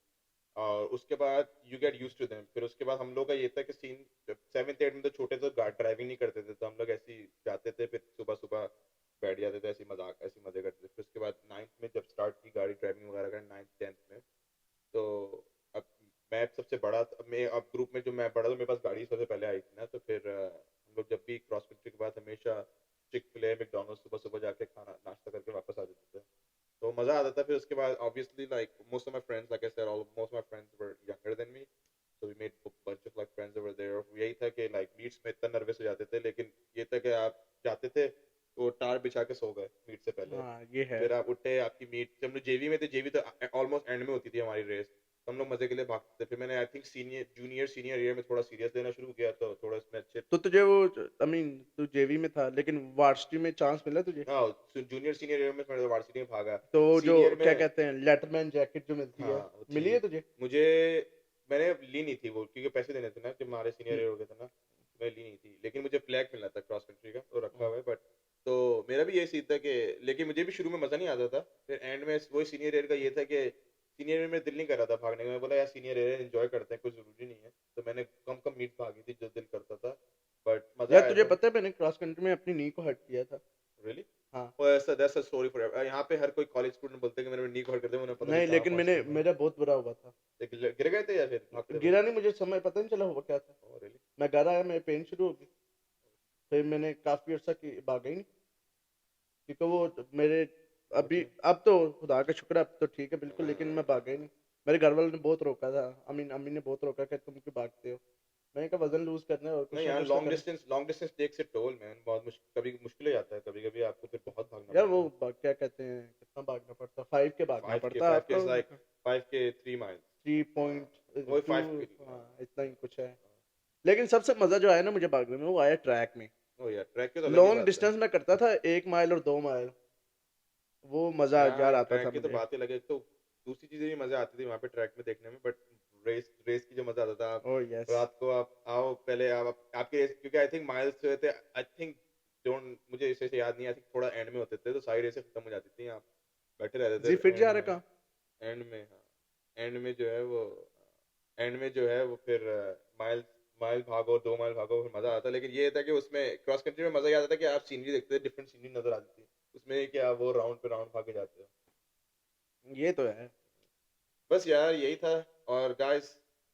और उसके बाद you get used to them. फिर उसके बाद हम लोग का ये था कि सीन, जब 7th 8th में तो छोटे तो ड्राइविंग नहीं करते थे, तो हम लोग ऐसे ही जाते थे, फिर सुबह सुबह बैठ जाते थे, ऐसे मजाक ऐसे मजे करते थे। फिर उसके बाद 9th में जब स्टार्ट की गाड़ी ड्राइविंग वगैरह का, 9th 10th में, तो अब मैं सबसे बड़ा मैं अब ग्रुप में जो मैं बड़ा, तो मेरे पास गाड़ी सबसे पहले आई थी ना, तो फिर हम लोग जब भी क्रॉस कंट्री के बाद हमेशा चिक फिले मैकडोनल्ड्स सुबह सुबह जाके खाना नाश्ता करके वापस आ जाते थे। तो मजा आता था। फिर उसके बाद obviously like most of my friends, like I said, almost my friends were younger than me, so we made bunch of like friends over there. यही था कि लाइक मीट्स में इतना नर्वस हो जाते थे, लेकिन ये था कि आप जाते थे तो टार बिछा के सो गए मीट से पहले। हाँ ये है। फिर आप उठे, आपकी मीट, जब हम लोग जेवी में थे, जेवी तो ऑलमोस्ट एंड में होती थी हमारी रेस, तो हम लोग मजे के लिए भागते थे। फिर मैंने आई थिंक सीनियर ईयर में थोड़ा सीरियस लेना शुरू किया, तो थोड़ा इसमें अच्छे। तो तुझे वो आई मीन तू जेवी में था लेकिन वार्सिटी में चांस मिला तुझे? हाँ, जूनियर सीनियर ईयर में मैं वार्सिटी में भागा। तो जो सीनियर में क्या कहते हैं लेटरमैन जैकेट जो मिलती है, हाँ वो मिली थी है तुझे? मुझे। मैंने ली नहीं थी वो, क्योंकि पैसे देने थे ना जब हमारे सीनियर ईयर हो गए थे ना, मैं ली नहीं थी। लेकिन मुझे फ्लैग मिला था क्रॉस कंट्री का, तो रखा हुआ है। बट तो मेरा भी यही सीन था कि, लेकिन मुझे भी शुरू में मजा नहीं आता था। फिर एंड में वही सीनियर ईयर का ये था कि सीनियर ईयर में दिल नहीं कर रहा था भागने का। मैं बोला यार सीनियर ईयर एंजॉय करते हैं, कुछ जरूरी नहीं है। तो मैंने कम कम मीट भागी थी जो दिल करता था, बट मजा यार आया तुझे था। पता है मैंने क्रॉस कंट्री में अपनी नी को हर्ट किया था। रियली? हाँ। ओ ऐसा, दैट्स अ स्टोरी फॉर यहाँ पे हर कोई कॉलेज स्टूडेंट बोलते हैं कि मैंने नी को हर्ट कर दिया, उन्हें पता नहीं नहीं कहाँ लेकिन पहुंच मैंने गया मैं। मेरा बहुत बुरा हुआ था। गिर गए थे या फिर भागते गिरा नहीं, मुझे समय पता नहीं चला हुआ क्या था। Oh really? मैं घर आया, मेरे पेन शुरू हो गई। फिर मैंने काफी अर्सा की भागा ही नहीं, क्योंकि वो मेरे अभी अब तो खुदा का शुक्र है, अब तो ठीक है बिल्कुल, लेकिन मैं भागा ही नहीं। मेरे घर वालों ने बहुत रोका था, अम्मी ने बहुत रोका कि तुम क्यों भागते हो। मैंने कहा वजन लूज करना है और कुछ नहीं ना यार, कुछ तो करना। Long distance takes it toll man. बहुत मुश्किल, कभी मुश्किल हो जाता है, कभी कभी आपको फिर बहुत भागना यार वो पड़ता है। क्या कहते हैं कितना भागना पड़ता, 5 के भागना 5 के पड़ता 5 के आपको। लाइक 5 के 3 माइल्स। 3.2, वही 5 के। हाँ इतना ही कुछ है। लेकिन सबसे मजा जो आया ना मुझे भागने में, वो आया ट्रैक में। ओ यार, ट्रैक के तो अलग ही लॉन्ग बात है। डिस्टेंस में करता था 1 माइल और 2 माइल, वो मजा यार यार आता ट्रैक था की तो मुझे। बात ही लगे, तो दूसरी चीजें भी मजा आती थी वहां पे ट्रैक में देखने में। बट रेस रेस की जो मजा आता था, आप ओह यस। रात को आप आओ, पहले आपके क्योंकि आई थिंक माइल्स जो थे, आई थिंक डोंट, मुझे इसे से याद नहीं, आई थिंक थोड़ा एंड में होते थे, तो सारी रेसें खत्म हो जाती थी, आप बैठे रहते जी थे फिट जा एंड रहा में। कहाँ? एंड में हाँ, एंड में जो है वो, एंड में जो है वो फिर माइल माइल भागो, 2 माइल भागो, फिर मजा आता। लेकिन ये था कि उसमें क्रॉस कंट्री में मजा ये आता था कि आप सीनरी देखते थे, डिफरेंट सीनरी नजर आती थी उसमें, कि आप वो राउंड पे राउंड भागे जाते हो। ये तो है। बस यार यही था। और गाइस,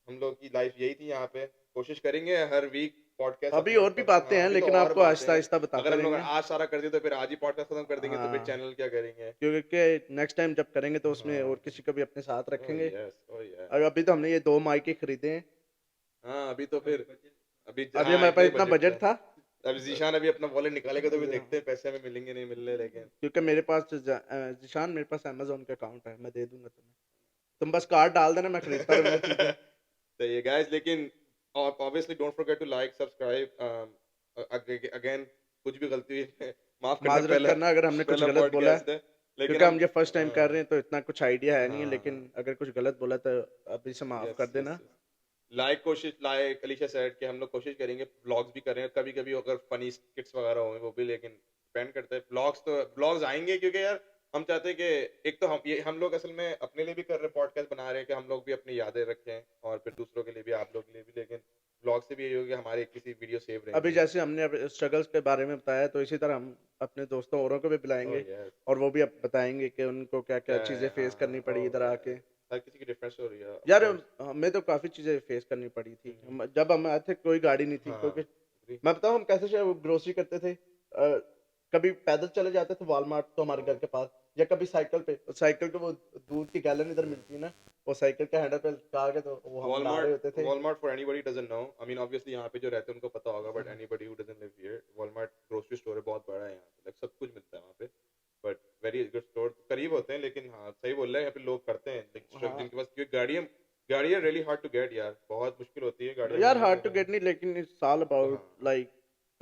हम लोग की लाइफ यही थी यहाँ पे। कोशिश करेंगे हर वीक पॉडकास्ट अभी अपलोड और भी करना। बातें हाँ हैं अभी तो लेकिन और आपको बातें आहिस्ता हैं। आहिस्ता अगर बताते हम लोग रहेंगे। आज सारा कर दिए तो फिर आज ही पॉडकास्ट खत्म कर देंगे, तो फिर हाँ चैनल क्या करेंगे? क्योंकि नेक्स्ट टाइम जब करेंगे तो उसमें हाँ। और किसी को भी अपने साथ ओह रखेंगे। Yes, oh yes. और अभी तो हमने ये 2 माइक ही खरीदे हैं। हाँ अभी तो अभी फिर, बजट अभी अभी हाँ हमारे इतना पास ही इतना बजट बजट था। था। अब जीशान अभी अपना वॉलेट निकालेगा तो भी देखते हैं पैसे हमें मिलेंगे नहीं मिलने, लेकिन क्योंकि मेरे पास जिशान मेरे पास अमेजोन का अकाउंट है, मैं दे दूंगा तुम्हें। तुम बस कार्ड डाल देना, मैं खरीदता रहूंगा चीजें। सही है गाइस। लेकिन obviously don't forget to like subscribe again. कुछ भी गलती हुई है, माफ करना, माजरत पहला करना अगर हमने कुछ पहला गलत बोला है, पॉडकास्ट है। लेकिन क्योंकि हम ये फर्स्ट टाइम कर हाँ रहे हैं तो इतना कुछ आइडिया है नहीं है, हाँ लेकिन हाँ, अगर कुछ गलत बोला तो अभी से माफ कर यस यस देना। यस। लाइक अलीशा सेड कि हम लोग कोशिश करेंगे, व्लॉग्स भी करें कभी कभी, अगर फनी स्किट्स वगैरह होंगे वो भी, लेकिन डिपेंड करता है। व्लॉग्स आएंगे, क्योंकि यार हम चाहते हैं कि एक तो हम लोग असल में अपने लिए भी कर रहे हैं, पॉडकास्ट बना रहे हैं कि हम लोग भी अपनी यादें रखें, और फिर दूसरों के लिए भी, आप लोग के लिए भी। लेकिन व्लॉग से भी यही होगा, हमारे किसी वीडियो सेव अभी रहेंगी। जैसे हमने स्ट्रगल्स के बारे में बताया, तो इसी तरह हम अपने दोस्तों औरों को भी ओह बुलाएंगे यस। और वो भी अब बताएंगे कि उनको क्या क्या क्या चीजें है, फेस करनी हाँ पड़ी ओह इधर यस। आके। हर किसी की डिफरेंस हो रही है, ऑफ यार कोर्स। हमें तो काफी चीजें फेस करनी पड़ी थी। जब हम आए थे कोई गाड़ी नहीं थी, हाँ क्योंकि agree। मैं बताऊँ हम कैसे ग्रोसरी करते थे। कभी पैदल चले जाते थे वॉलमार्ट, तो हमारे घर के पास, या कभी साइकिल पे, साइकिल के वो दूध की गैलन इधर मिलती है ना, वो साइकिल के हैंडल पे लगा के तो वो हम ला रहे होते थे। Walmart for anybody doesn't know, I mean obviously यहाँ पे जो रहते हैं उनको पता होगा, but anybody who doesn't live here, Walmart grocery store है, बहुत बड़ा है यहाँ पे, like सब कुछ मिलता है वहाँ पे, but very good store। करीब होते हैं, लेकिन हाँ सही बोल रहे हैं, यहाँ पे लोग करते हैं, like हाँ जिनके पास, क्योंकि गाड़ियाँ really hard to get यार, बहुत मुश्किल होती है गाड़ियाँ यार मिलना, हार्ड टू लेकिन गेट नहीं, लेकिन इट्स ऑल हाँ अबाउट लाइक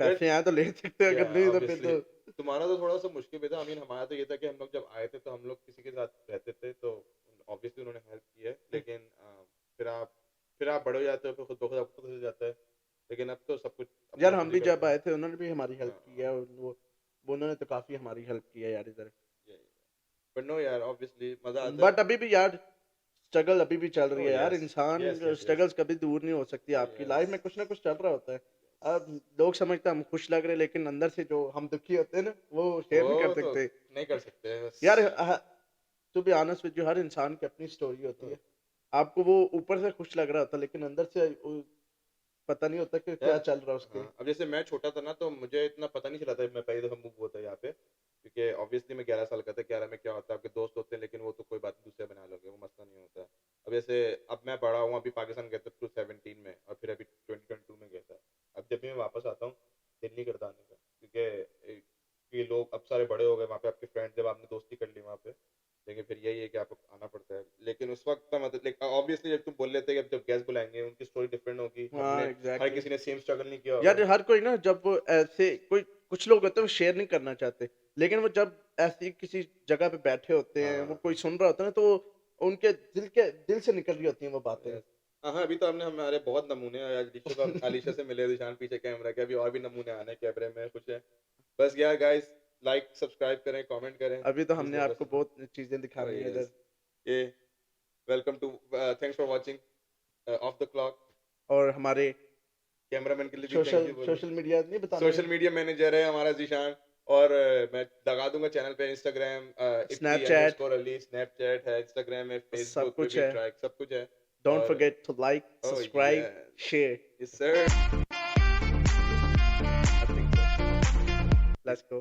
यार, पैसे हैं तो ले सकते हैं, या अगर नहीं तो फिर ऑब्वियसली तो। तुम्हारा तो थोड़ा सा मुश्किल भी था। I mean हमारा तो ये था कि हम लोग जब आए थे तो हम लोग किसी के साथ रहते थे, तो ऑब्वियसली उन्होंने हेल्प की है, लेकिन फिर आप बड़े हो जाते हो, फिर खुद ब खुद आपको पता चल जाता है। लेकिन अब तो सब कुछ यार अपना हम खुद ही भी जब करते हैं। आए थे उन्होंने भी हमारी हेल्प की है, हाँ और वो उन्होंने तो काफी हमारी हेल्प की है यार इधर। बट नो यार, ऑब्वियसली मजा आता है। बट अभी भी यार स्ट्रगल अभी भी चल रही ओह है यार, यस इंसान यस यस यस स्ट्रगल्स कभी दूर नहीं हो सकती, आपकी लाइफ यस। में कुछ ना कुछ चल रहा होता है। अब लोग समझते हैं हम खुश लग रहे हैं, लेकिन अंदर से जो हम दुखी होते हैं ना, वो शेयर नहीं कर वो तो सकते नहीं कर सकते बस। यार। To be honest with you, हर इंसान की अपनी स्टोरी होती है। आपको वो ऊपर से खुश लग रहा होता है, लेकिन अंदर से पता नहीं होता कि क्या यार चल रहा है उसके। हाँ, अब जैसे मैं छोटा था ना, तो मुझे इतना पता नहीं चला था, मैं पहली दफा मूव हुआ था यहाँ पे, क्योंकि ऑब्वियसली मैं 11 साल का था, 11 में क्या होता है, आपके दोस्त होते हैं लेकिन वो तो कोई बात नहीं, दूसरे बना लोगे, वो मसला नहीं होता। अब जैसे अब मैं बड़ा हूँ, अभी पाकिस्तान गया था 2017 में और फिर अभी 2022 में गया था। अब जब भी मैं वापस आता हूँ दिल नहीं करता आने का, क्योंकि ये लोग अब सारे बड़े हो गए, वहाँ पे आपके फ्रेंड, जब आपने दोस्ती कर ली वहाँ पे, लेकिन फिर यही है कि आपको आना पड़ता है। लेकिन उस वक्त का मतलब ऑब्वियसली जब तुम बोल लेते कि अब जब गेस्ट बुलाएंगे उनकी स्टोरी डिफरेंट होगी, हाँ हमने हर एग्जैक्टली। किसी ने सेम स्ट्रगल नहीं किया यार होगा। हर कोई ना, जब वो ऐसे कोई कुछ लोग होते हैं वो शेयर नहीं करना चाहते, लेकिन वो जब ऐसी किसी जगह पे बैठे होते हैं, वो हाँ कोई सुन रहा होता है ना, तो उनके दिल से निकल रही होती हैं वो बातें। yes. हाँ अभी तो हमने हमारे बहुत नमूने हैं। आज अलीशा को, अलीशा से मिले दिशान पीछे कैमरा के, अभी और भी नमूने आने हैं कैमरे में कुछ है। बस यार गाइस, लाइक सब्सक्राइब करें, कमेंट करें, अभी तो जिस हमने वजह आपको से बहुत चीजें दिखानी है yes. इधर। ये welcome to, thanks for watching off the clock. और हमारे कैमरामैन के लिए भी थैंक सोशल यू बोलो। सोशल मीडिया नहीं बताना, सोशल मीडिया मैनेजर है हमारा जीशान, और मैं लगा दूंगा चैनल पे, इंस्टाग्राम स्नैपचैट _अली, स्नैपचैट है, इंस्टाग्राम है, सब फेसबुक पे कुछ भी है। ट्रैक, सब कुछ है। डोंट और forget to like, oh subscribe, yes, share. yes sir, I think so. Let's go.